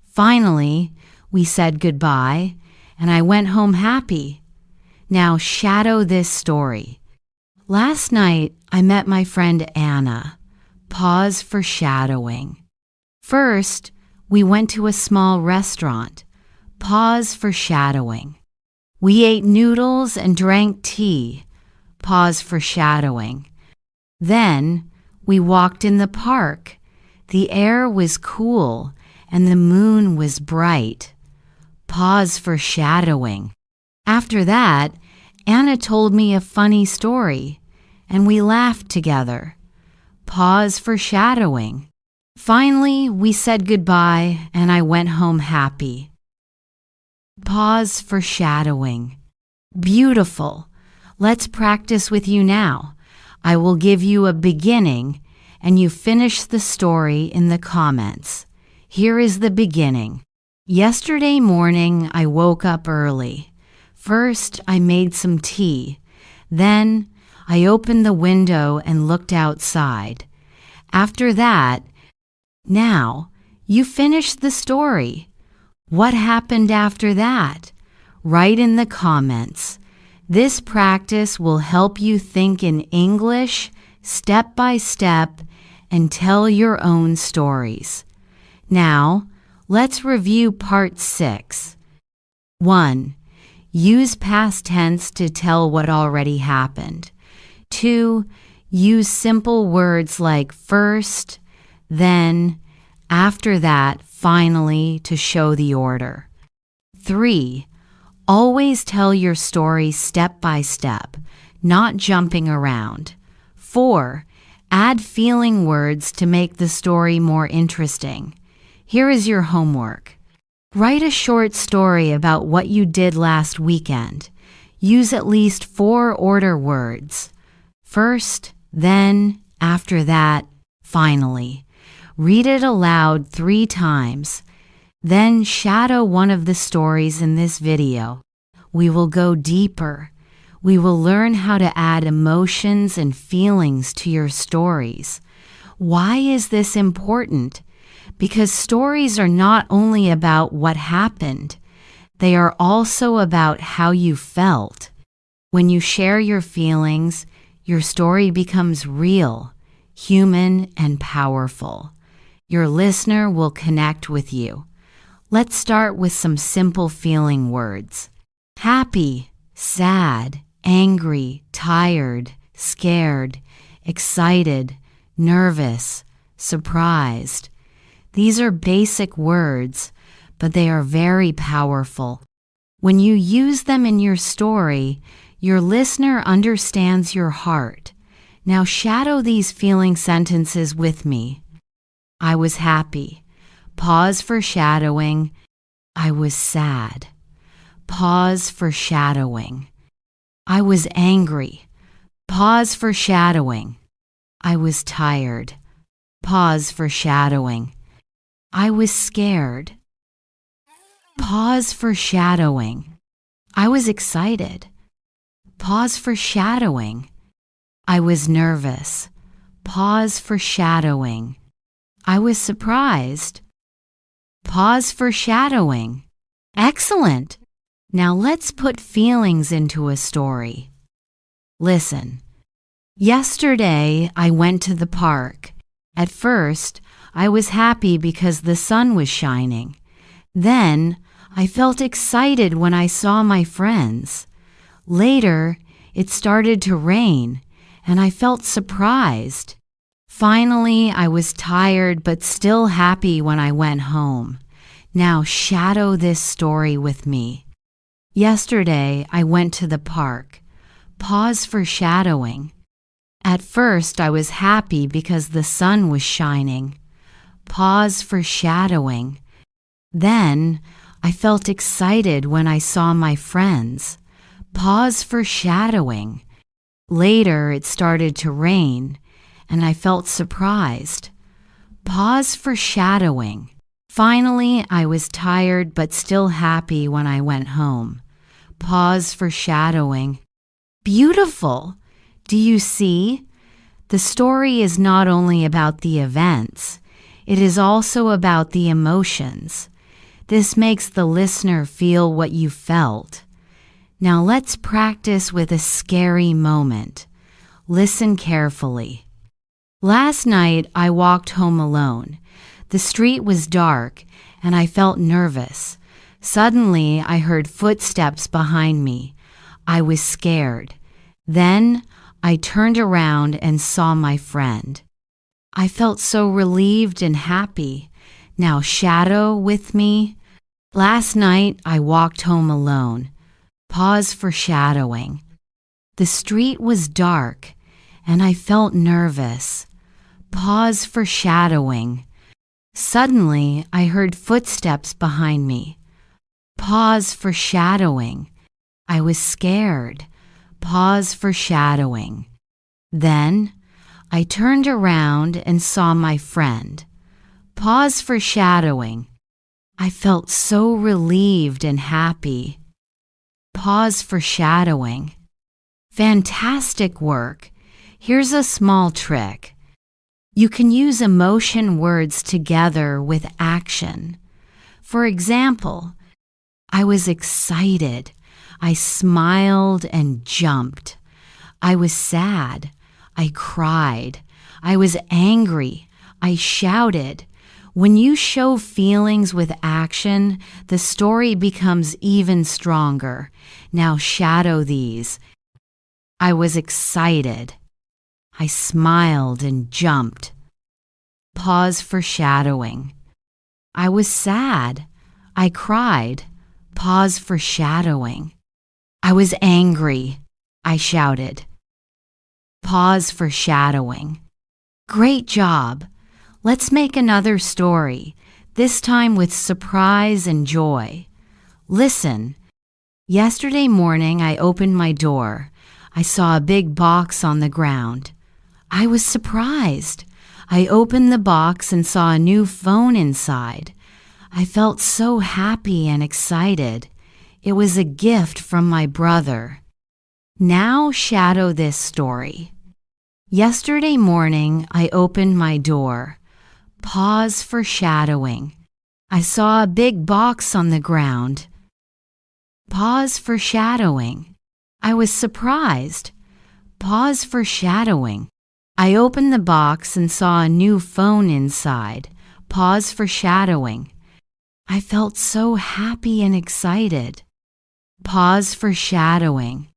Finally, we said goodbye, and I went home happy. Now shadow this story. Last night, I met my friend Anna. Pause for shadowing. First, we went to a small restaurant. Pause for shadowing. We ate noodles and drank tea. Pause for shadowing. Then, we walked in the park. The air was cool and the moon was bright. Pause for shadowing. After that, Anna told me a funny story, and we laughed together. Pause for shadowing. Finally, we said goodbye, and I went home happy. Pause for shadowing. Beautiful. Let's practice with you now. I will give you a beginning, and you finish the story in the comments. Here is the beginning. Yesterday morning, I woke up early. First, I made some tea. Then, I opened the window and looked outside. After that, now, you finish the story. What happened after that? Write in the comments. This practice will help you think in English, step by step, and tell your own stories. Now, let's review part 6. 1. Use past tense to tell what already happened. 2. Use simple words like first, then, after that, finally to show the order. 3. Always tell your story step by step, not jumping around. 4. Add feeling words to make the story more interesting. Here is your homework. Write a short story about what you did last weekend. Use at least 4 order words. First, then, after that, finally. Read it aloud 3 times. Then shadow one of the stories in this video. We will go deeper. We will learn how to add emotions and feelings to your stories. Why is this important? Because stories are not only about what happened, they are also about how you felt. When you share your feelings, your story becomes real, human, and powerful. Your listener will connect with you. Let's start with some simple feeling words. Happy, sad, angry, tired, scared, excited, nervous, surprised. These are basic words, but they are very powerful. When you use them in your story, your listener understands your heart. Now shadow these feeling sentences with me. I was happy. Pause for shadowing. I was sad. Pause for shadowing. I was angry. Pause for shadowing. I was tired. Pause for shadowing. I was scared. Pause for shadowing. I was excited. Pause for shadowing. I was nervous. Pause for shadowing. I was surprised. Pause for shadowing. Excellent! Now let's put feelings into a story. Listen. Yesterday, I went to the park. At first, I was happy because the sun was shining. Then, I felt excited when I saw my friends. Later, it started to rain, and I felt surprised. Finally, I was tired but still happy when I went home. Now shadow this story with me. Yesterday, I went to the park. Pause for shadowing. At first, I was happy because the sun was shining. Pause for shadowing. Then, I felt excited when I saw my friends. Pause for shadowing. Later, it started to rain, and I felt surprised. Pause for shadowing. Finally, I was tired but still happy when I went home. Pause for shadowing. Beautiful! Do you see? The story is not only about the events, it is also about the emotions. This makes the listener feel what you felt. Now let's practice with a scary moment. Listen carefully. Last night I walked home alone. The street was dark and I felt nervous. Suddenly I heard footsteps behind me. I was scared. Then I turned around and saw my friend. I felt so relieved and happy. Now shadow with me. Last night I walked home alone. Pause for shadowing. The street was dark and I felt nervous. Pause for shadowing. Suddenly I heard footsteps behind me. Pause for shadowing. I was scared. Pause for shadowing. Then I turned around and saw my friend. Pause for shadowing. I felt so relieved and happy. Pause for shadowing. Fantastic work. Here's a small trick. You can use emotion words together with action. For example, I was excited. I smiled and jumped. I was sad. I cried. I was angry. I shouted. When you show feelings with action, the story becomes even stronger. Now shadow these. I was excited. I smiled and jumped. Pause for shadowing. I was sad. I cried. Pause for shadowing. I was angry. I shouted. Pause for shadowing. Great job. Let's make another story, this time with surprise and joy. Listen. Yesterday morning I opened my door. I saw a big box on the ground. I was surprised. I opened the box and saw a new phone inside. I felt so happy and excited. It was a gift from my brother. Now shadow this story. Yesterday morning I opened my door. Pause for shadowing. I saw a big box on the ground. Pause for shadowing. I was surprised. Pause for shadowing. I opened the box and saw a new phone inside. Pause for shadowing. I felt so happy and excited. Pause for shadowing.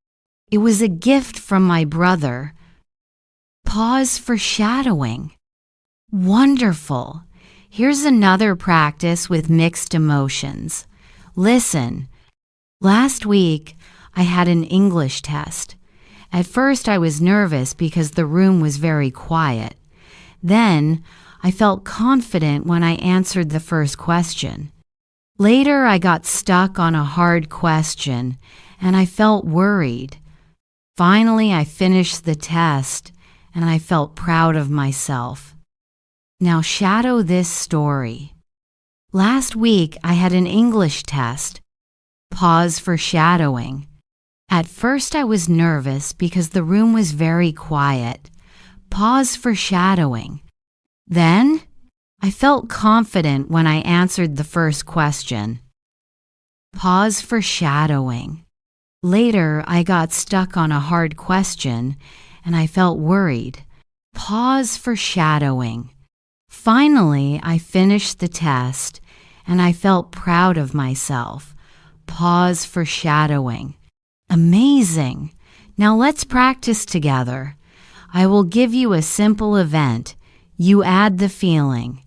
It was a gift from my brother. Pause for shadowing. Wonderful. Here's another practice with mixed emotions. Listen. Last week, I had an English test. At first, I was nervous because the room was very quiet. Then, I felt confident when I answered the first question. Later, I got stuck on a hard question, and I felt worried. Finally, I finished the test, and I felt proud of myself. Now shadow this story. Last week, I had an English test. Pause for shadowing. At first, I was nervous because the room was very quiet. Pause for shadowing. Then, I felt confident when I answered the first question. Pause for shadowing. Later, I got stuck on a hard question, and I felt worried. Pause for shadowing. Finally, I finished the test, and I felt proud of myself. Pause for shadowing. Amazing! Now let's practice together. I will give you a simple event. You add the feeling.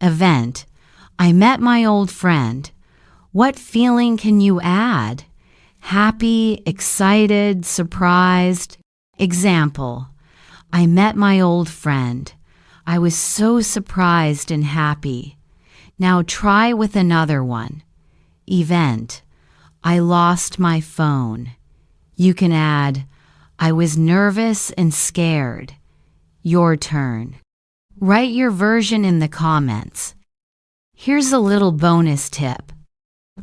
Event. I met my old friend. What feeling can you add? happy, excited, surprised. Example, I met my old friend. I was so surprised and happy. Now try with another one. Event, I lost my phone. You can add, I was nervous and scared. Your turn. Write your version in the comments. Here's a little bonus tip.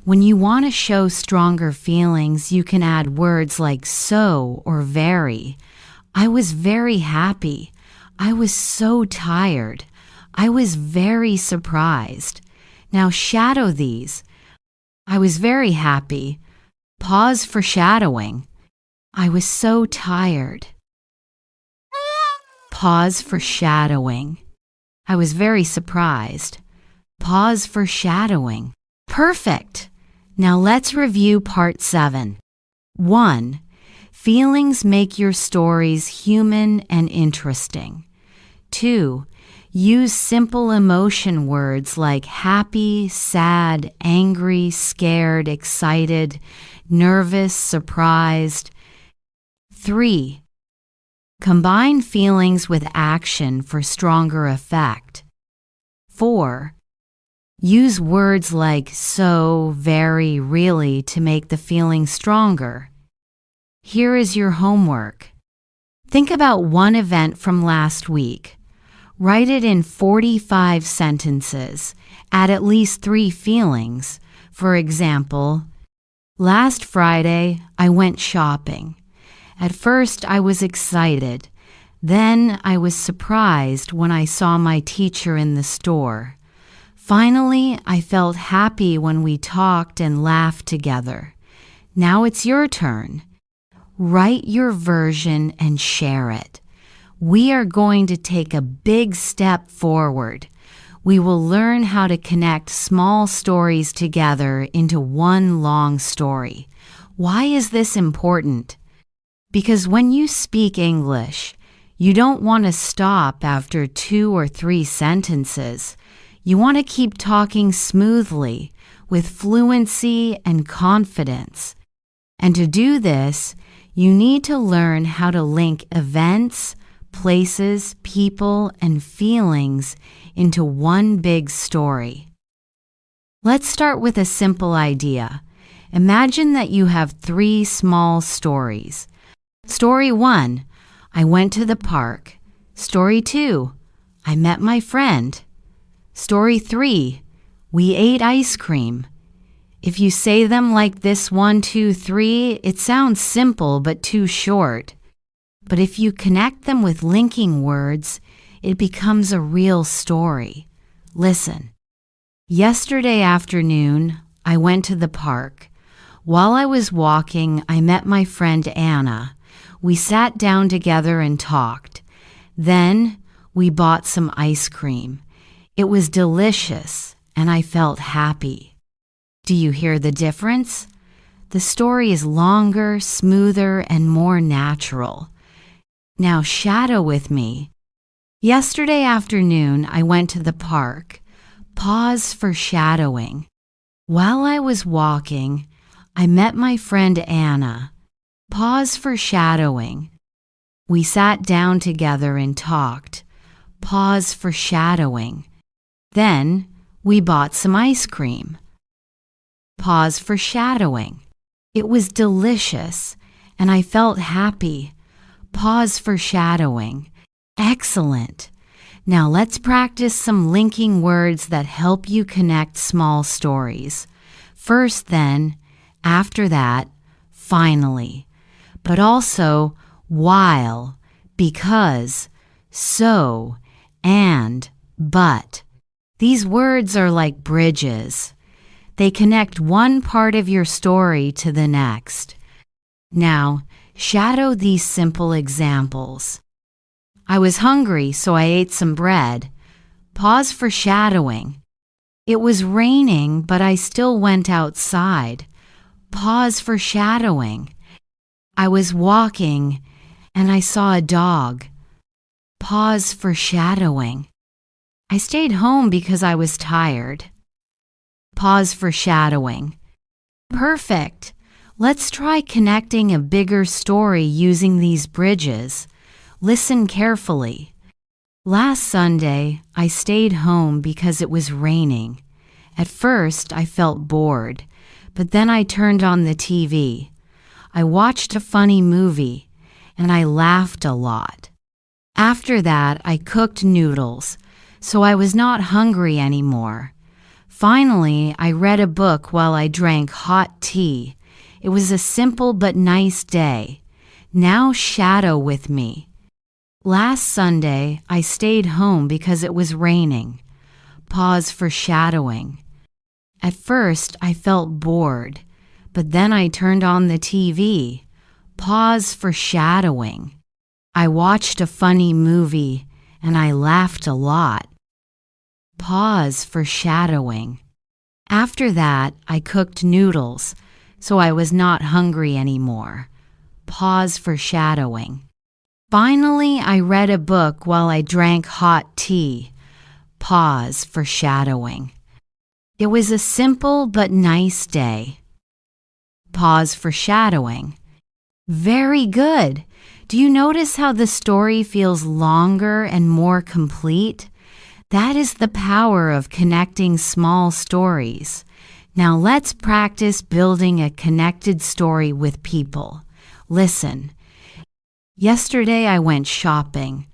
When you want to show stronger feelings, you can add words like so or very. I was very happy. I was so tired. I was very surprised. Now shadow these. I was very happy. Pause for shadowing. I was so tired. Pause for shadowing. I was very surprised. Pause for shadowing. Perfect! Now let's review part 7. 1. Feelings make your stories human and interesting. 2. Use simple emotion words like happy, sad, angry, scared, excited, nervous, surprised. 3. Combine feelings with action for stronger effect. 4. Use words like so, very, really to make the feeling stronger. Here is your homework. Think about one event from last week. Write it in 45 sentences. Add at least 3 feelings. For example, last Friday, I went shopping. At first, I was excited. Then I was surprised when I saw my teacher in the store. Finally, I felt happy when we talked and laughed together. Now it's your turn. Write your version and share it. We are going to take a big step forward. We will learn how to connect small stories together into one long story. Why is this important? Because when you speak English, you don't want to stop after 2 or 3 sentences. You want to keep talking smoothly, with fluency and confidence. And to do this, you need to learn how to link events, places, people, and feelings into one big story. Let's start with a simple idea. Imagine that you have 3 small stories. Story 1, I went to the park. Story 2, I met my friend. Story 3, we ate ice cream. If you say them like this 1, 2, 3, it sounds simple but too short. But if you connect them with linking words, it becomes a real story. Listen. Yesterday afternoon, I went to the park. While I was walking, I met my friend Anna. We sat down together and talked. Then we bought some ice cream. It was delicious, and I felt happy. Do you hear the difference? The story is longer, smoother, and more natural. Now shadow with me. Yesterday afternoon, I went to the park. Pause for shadowing. While I was walking, I met my friend Anna. Pause for shadowing. We sat down together and talked. Pause for shadowing. Then we bought some ice cream. Pause for shadowing. It was delicious, and I felt happy. Pause for shadowing. Excellent. Now let's practice some linking words that help you connect small stories. First then, after that, finally. But also while, because, so, and, but. These words are like bridges. They connect one part of your story to the next. Now, shadow these simple examples. I was hungry, so I ate some bread. Pause for shadowing. It was raining, but I still went outside. Pause for shadowing. I was walking, and I saw a dog. Pause for shadowing. I stayed home because I was tired. Pause for shadowing. Perfect. Let's try connecting a bigger story using these bridges. Listen carefully. Last Sunday, I stayed home because it was raining. At first, I felt bored, but then I turned on the TV. I watched a funny movie, and I laughed a lot. After that, I cooked noodles, so I was not hungry anymore. Finally, I read a book while I drank hot tea. It was a simple but nice day. Now shadow with me. Last Sunday, I stayed home because it was raining. Pause for shadowing. At first, I felt bored, but then I turned on the TV. Pause for shadowing. I watched a funny movie, and I laughed a lot. Pause for shadowing. After that, I cooked noodles, so I was not hungry anymore. Pause for shadowing. Finally, I read a book while I drank hot tea. Pause for shadowing. It was a simple but nice day. Pause for shadowing. Very good. Do you notice how the story feels longer and more complete? That is the power of connecting small stories. Now let's practice building a connected story with people. Listen. Yesterday I went shopping.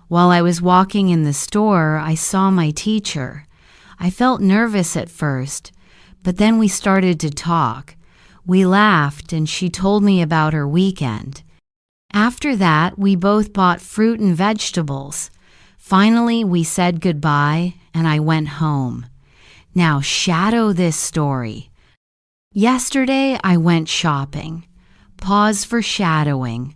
While I was walking in the store, I saw my teacher. I felt nervous at first, but then we started to talk. We laughed and she told me about her weekend. After that, we both bought fruit and vegetables. Finally, we said goodbye and I went home. Now shadow this story. Yesterday I went shopping. Pause for shadowing.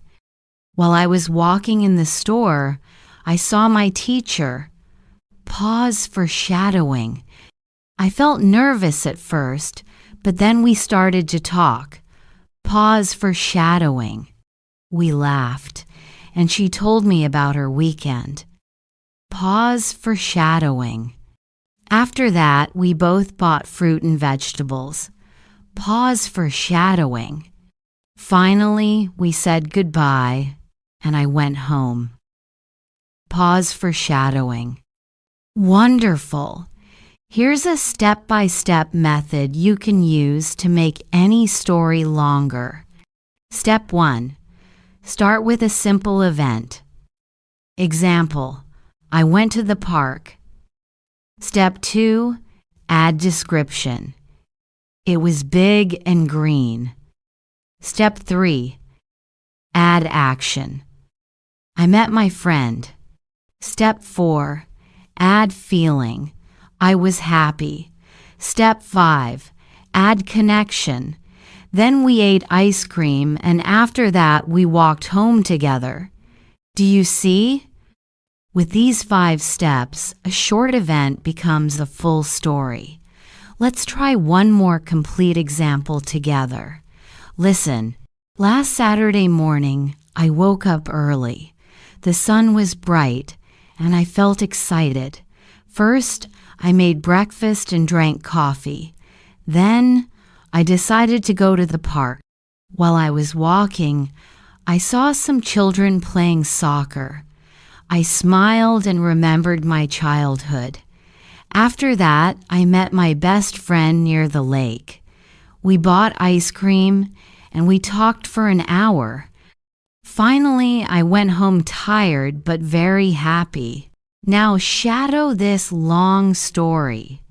While I was walking in the store, I saw my teacher. Pause for shadowing. I felt nervous at first, but then we started to talk. Pause for shadowing. We laughed, and she told me about her weekend. Pause for shadowing. After that, we both bought fruit and vegetables. Pause for shadowing. Finally, we said goodbye, and I went home. Pause for shadowing. Wonderful! Here's a step-by-step method you can use to make any story longer. Step 1. Start with a simple event. Example, I went to the park. Step 2. Add description. It was big and green. Step 3. Add action. I met my friend. Step 4. Add feeling. I was happy. Step 5. Add connection. Then we ate ice cream, and after that we walked home together. Do you see? With these 5 steps, a short event becomes a full story. Let's try one more complete example together. Listen, last Saturday morning, I woke up early. The sun was bright, and I felt excited. First, I made breakfast and drank coffee. Then, I decided to go to the park. While I was walking, I saw some children playing soccer. I smiled and remembered my childhood. After that, I met my best friend near the lake. We bought ice cream, and we talked for an hour. Finally, I went home tired but very happy. Now shadow this long story.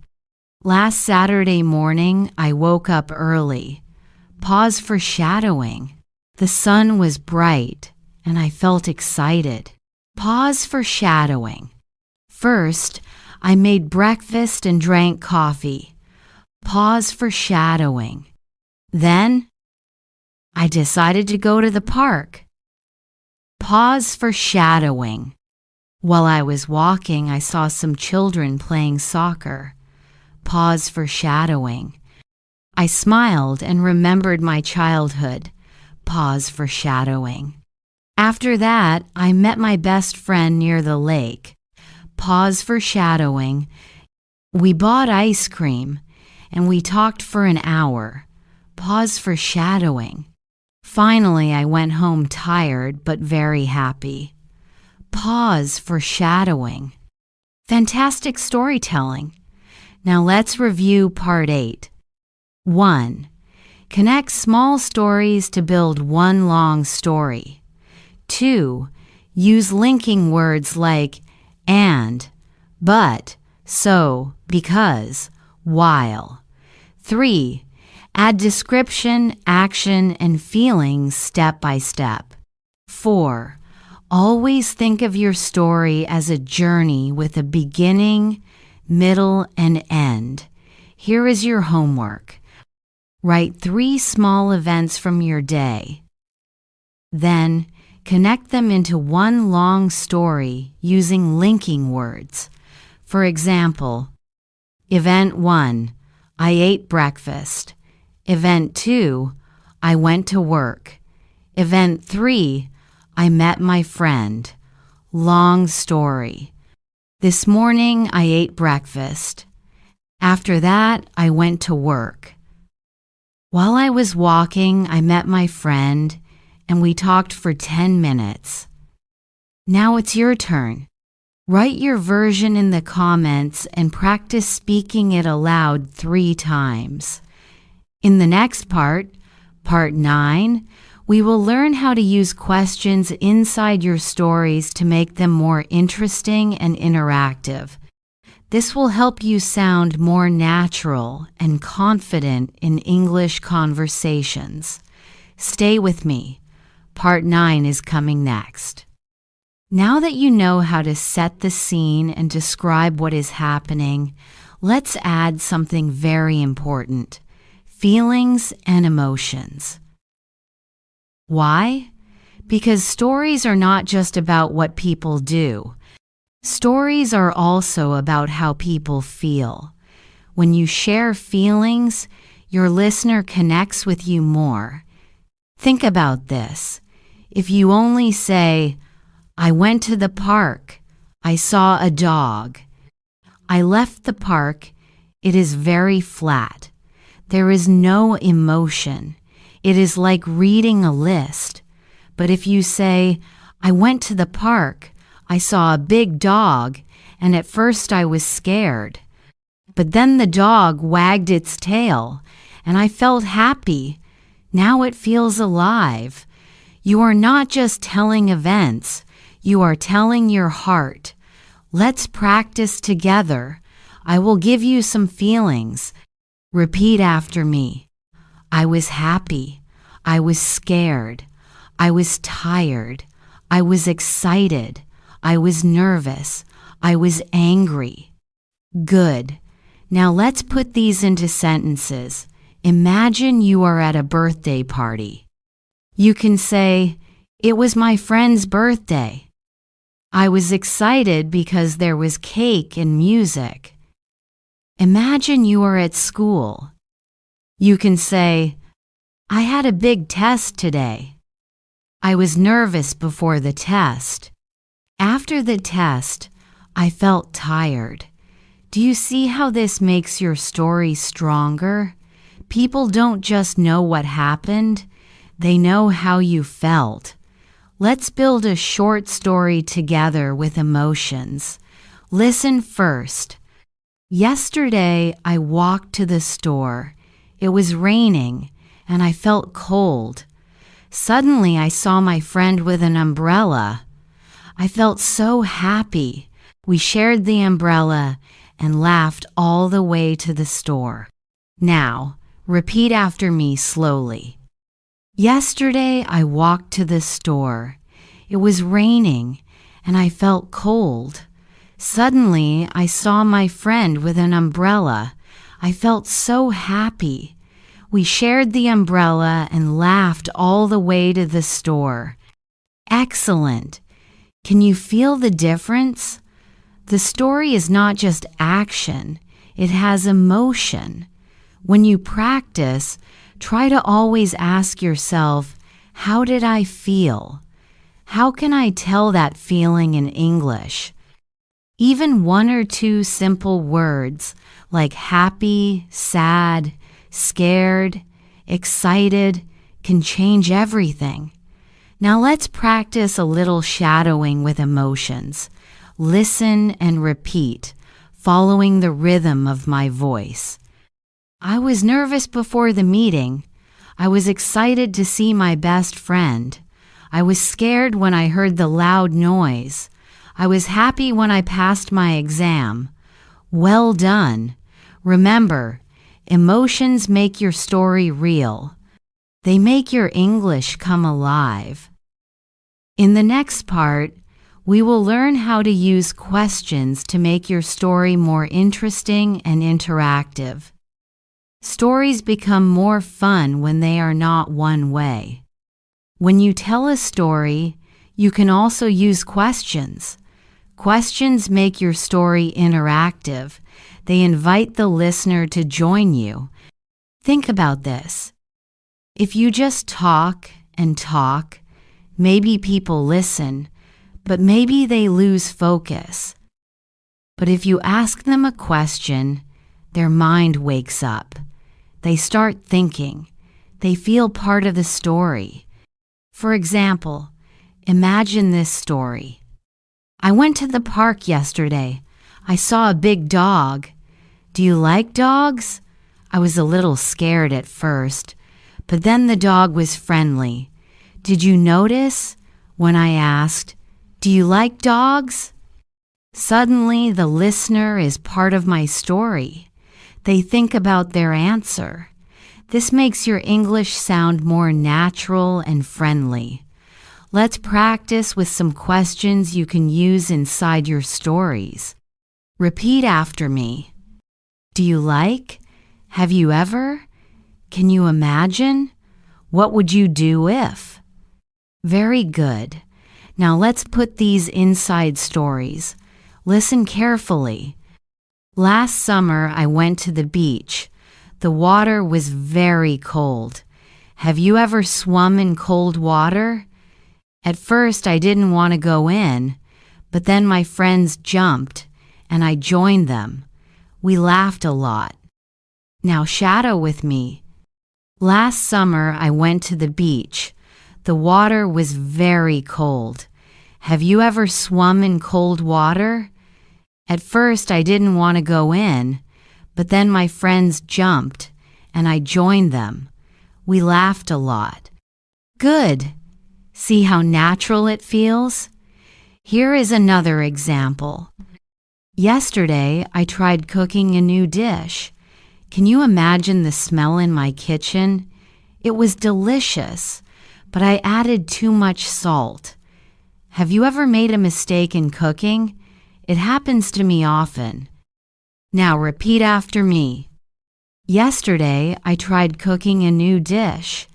Last Saturday morning, I woke up early. Pause for shadowing. The sun was bright, and I felt excited. Pause for shadowing. First, I made breakfast and drank coffee. Pause for shadowing. Then, I decided to go to the park. Pause for shadowing. While I was walking, I saw some children playing soccer. Pause for shadowing. I smiled and remembered my childhood. Pause for shadowing. After that, I met my best friend near the lake. Pause for shadowing. We bought ice cream, and we talked for an hour. Pause for shadowing. Finally, I went home tired but very happy. Pause for shadowing. Fantastic storytelling. Now let's review Part 8. 1. Connect small stories to build one long story. 2. Use linking words like and, but, so, because, while. 3. Add description, action, and feelings step by step. 4. Always think of your story as a journey with a beginning, middle, and end. Here is your homework. Write 3 small events from your day. Then, connect them into one long story using linking words. For example, Event 1, I ate breakfast. Event 2, I went to work. Event 3, I met my friend. Long story. This morning I ate breakfast. After that, I went to work. While I was walking, I met my friend, and we talked for 10 minutes. Now it's your turn. Write your version in the comments and practice speaking it aloud 3 times. In the next part, Part 9, we will learn how to use questions inside your stories to make them more interesting and interactive. This will help you sound more natural and confident in English conversations. Stay with me. Part 9 is coming next. Now that you know how to set the scene and describe what is happening, let's add something very important: feelings and emotions. Why? Because stories are not just about what people do. Stories are also about how people feel. When you share feelings, your listener connects with you more. Think about this. If you only say, I went to the park, I saw a dog, I left the park, it is very flat. There is no emotion. It is like reading a list. But if you say, I went to the park, I saw a big dog, and at first I was scared. But then the dog wagged its tail, and I felt happy. Now it feels alive. You are not just telling events, you are telling your heart. Let's practice together. I will give you some feelings. Repeat after me. I was happy. I was scared. I was tired. I was excited. I was nervous. I was angry. Good. Now let's put these into sentences. Imagine you are at a birthday party. You can say, it was my friend's birthday. I was excited because there was cake and music. Imagine you are at school. You can say, I had a big test today. I was nervous before the test. After the test, I felt tired. Do you see how this makes your story stronger? People don't just know what happened, they know how you felt. Let's build a short story together with emotions. Listen first. Yesterday, I walked to the store. It was raining, and I felt cold. Suddenly, I saw my friend with an umbrella. I felt so happy. We shared the umbrella and laughed all the way to the store. Now, repeat after me slowly. Yesterday, I walked to the store. It was raining, and I felt cold. Suddenly, I saw my friend with an umbrella. I felt so happy. We shared the umbrella and laughed all the way to the store. Excellent. Can you feel the difference? The story is not just action, it has emotion. When you practice, try to always ask yourself, how did I feel? How can I tell that feeling in English? Even 1 or 2 simple words like happy, sad, scared, excited can change everything. Now let's practice a little shadowing with emotions. Listen and repeat, following the rhythm of my voice. I was nervous before the meeting. I was excited to see my best friend. I was scared when I heard the loud noise. I was happy when I passed my exam. Well done. Remember, emotions make your story real. They make your English come alive. In the next part, we will learn how to use questions to make your story more interesting and interactive. Stories become more fun when they are not one way. When you tell a story, you can also use questions. Questions make your story interactive. They invite the listener to join you. Think about this. If you just talk and talk, maybe people listen, but maybe they lose focus. But if you ask them a question, their mind wakes up. They start thinking. They feel part of the story. For example, imagine this story. I went to the park yesterday. I saw a big dog. Do you like dogs? I was a little scared at first, but then the dog was friendly. Did you notice when I asked, "Do you like dogs?" Suddenly, the listener is part of my story. They think about their answer. This makes your English sound more natural and friendly. Let's practice with some questions you can use inside your stories. Repeat after me. Do you like? Have you ever? Can you imagine? What would you do if? Very good. Now let's put these inside stories. Listen carefully. Last summer, I went to the beach. The water was very cold. Have you ever swum in cold water? At first, I didn't want to go in, but then my friends jumped, and I joined them. We laughed a lot. Now shadow with me. Last summer, I went to the beach. The water was very cold. Have you ever swum in cold water? At first, I didn't want to go in, but then my friends jumped, and I joined them. We laughed a lot. Good. See how natural it feels? Here is another example. Yesterday, I tried cooking a new dish. Can you imagine the smell in my kitchen? It was delicious, but I added too much salt. Have you ever made a mistake in cooking? It happens to me often. Now repeat after me. Yesterday, I tried cooking a new dish.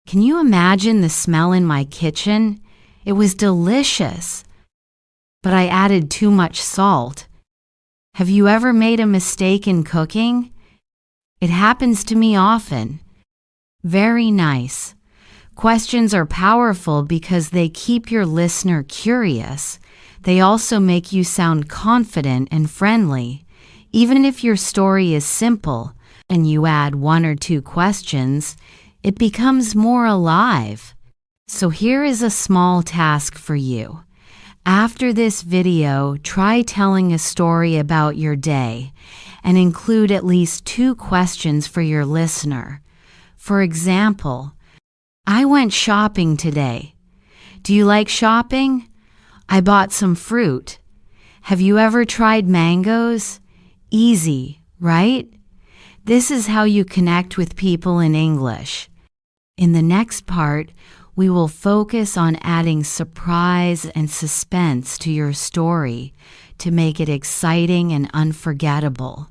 Can you imagine the smell in my kitchen? It was delicious, but I added too much salt. Have you ever made a mistake in cooking? It happens to me often. Very nice. Questions are powerful because they keep your listener curious. They also make you sound confident and friendly. Even if your story is simple and you add one or two questions, it becomes more alive. So here is a small task for you. After this video, try telling a story about your day and include at least 2 questions for your listener. For example, I went shopping today. Do you like shopping? I bought some fruit. Have you ever tried mangoes? Easy, right? This is how you connect with people in English. In the next part, we will focus on adding surprise and suspense to your story to make it exciting and unforgettable.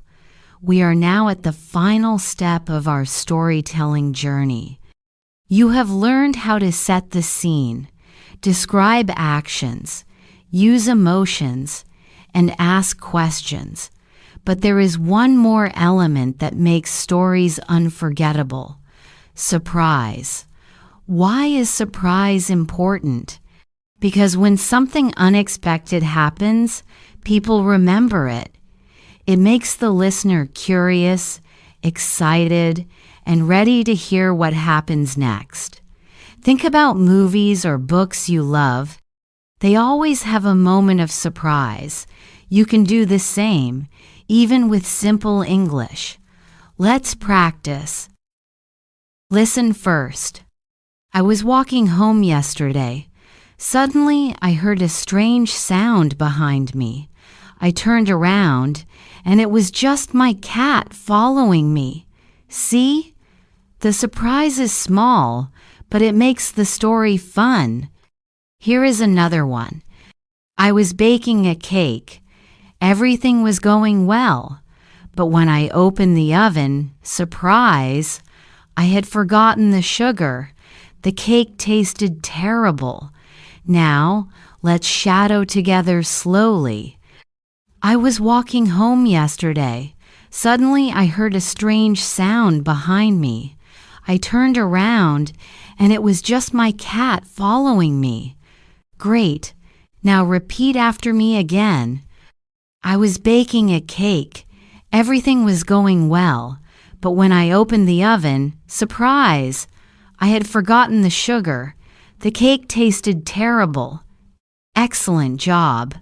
We are now at the final step of our storytelling journey. You have learned how to set the scene, describe actions, use emotions, and ask questions. But there is one more element that makes stories unforgettable: surprise. Why is surprise important? Because when something unexpected happens, people remember it. It makes the listener curious, excited, and ready to hear what happens next. Think about movies or books you love. They always have a moment of surprise. You can do the same, even with simple English. Let's practice. Listen first. I was walking home yesterday. Suddenly, I heard a strange sound behind me. I turned around, and it was just my cat following me. See? The surprise is small, but it makes the story fun. Here is another one. I was baking a cake. Everything was going well, but when I opened the oven, surprise, I had forgotten the sugar. The cake tasted terrible. Now, let's shadow together slowly. I was walking home yesterday. Suddenly, I heard a strange sound behind me. I turned around, and it was just my cat following me. Great. Now repeat after me again. I was baking a cake. Everything was going well, but when I opened the oven, surprise! I had forgotten the sugar. The cake tasted terrible. Excellent job.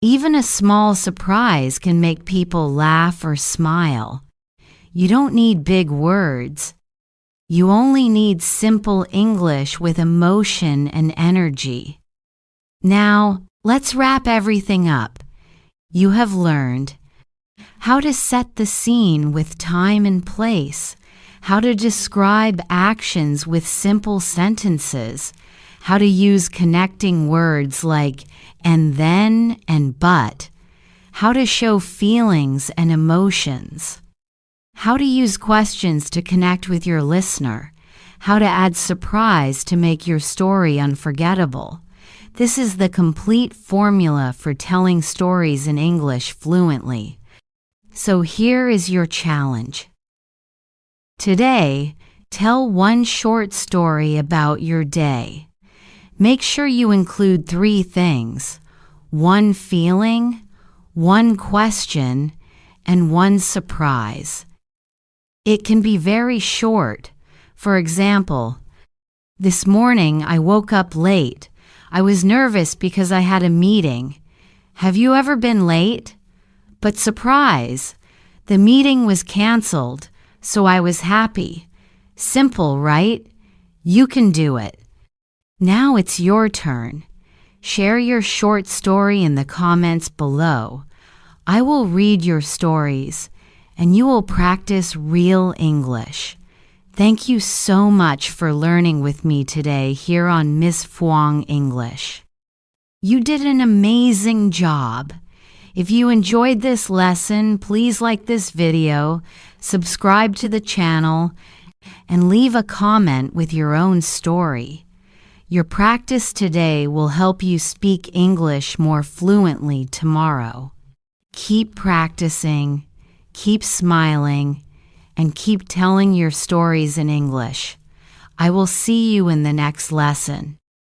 Even a small surprise can make people laugh or smile. You don't need big words. You only need simple English with emotion and energy. Now, let's wrap everything up. You have learned how to set the scene with time and place, how to describe actions with simple sentences, how to use connecting words like and then and but, how to show feelings and emotions, how to use questions to connect with your listener, how to add surprise to make your story unforgettable. This is the complete formula for telling stories in English fluently. So here is your challenge. Today, tell one short story about your day. Make sure you include 3 things: one feeling, one question, and one surprise. It can be very short. For example, this morning I woke up late. I was nervous because I had a meeting. Have you ever been late? But surprise! The meeting was canceled, so I was happy. Simple, right? You can do it. Now it's your turn. Share your short story in the comments below. I will read your stories, and you will practice real English. Thank you so much for learning with me today here on Miss Phuong English. You did an amazing job. If you enjoyed this lesson, please like this video, subscribe to the channel, and leave a comment with your own story. Your practice today will help you speak English more fluently tomorrow. Keep practicing, keep smiling, and keep telling your stories in English. I will see you in the next lesson.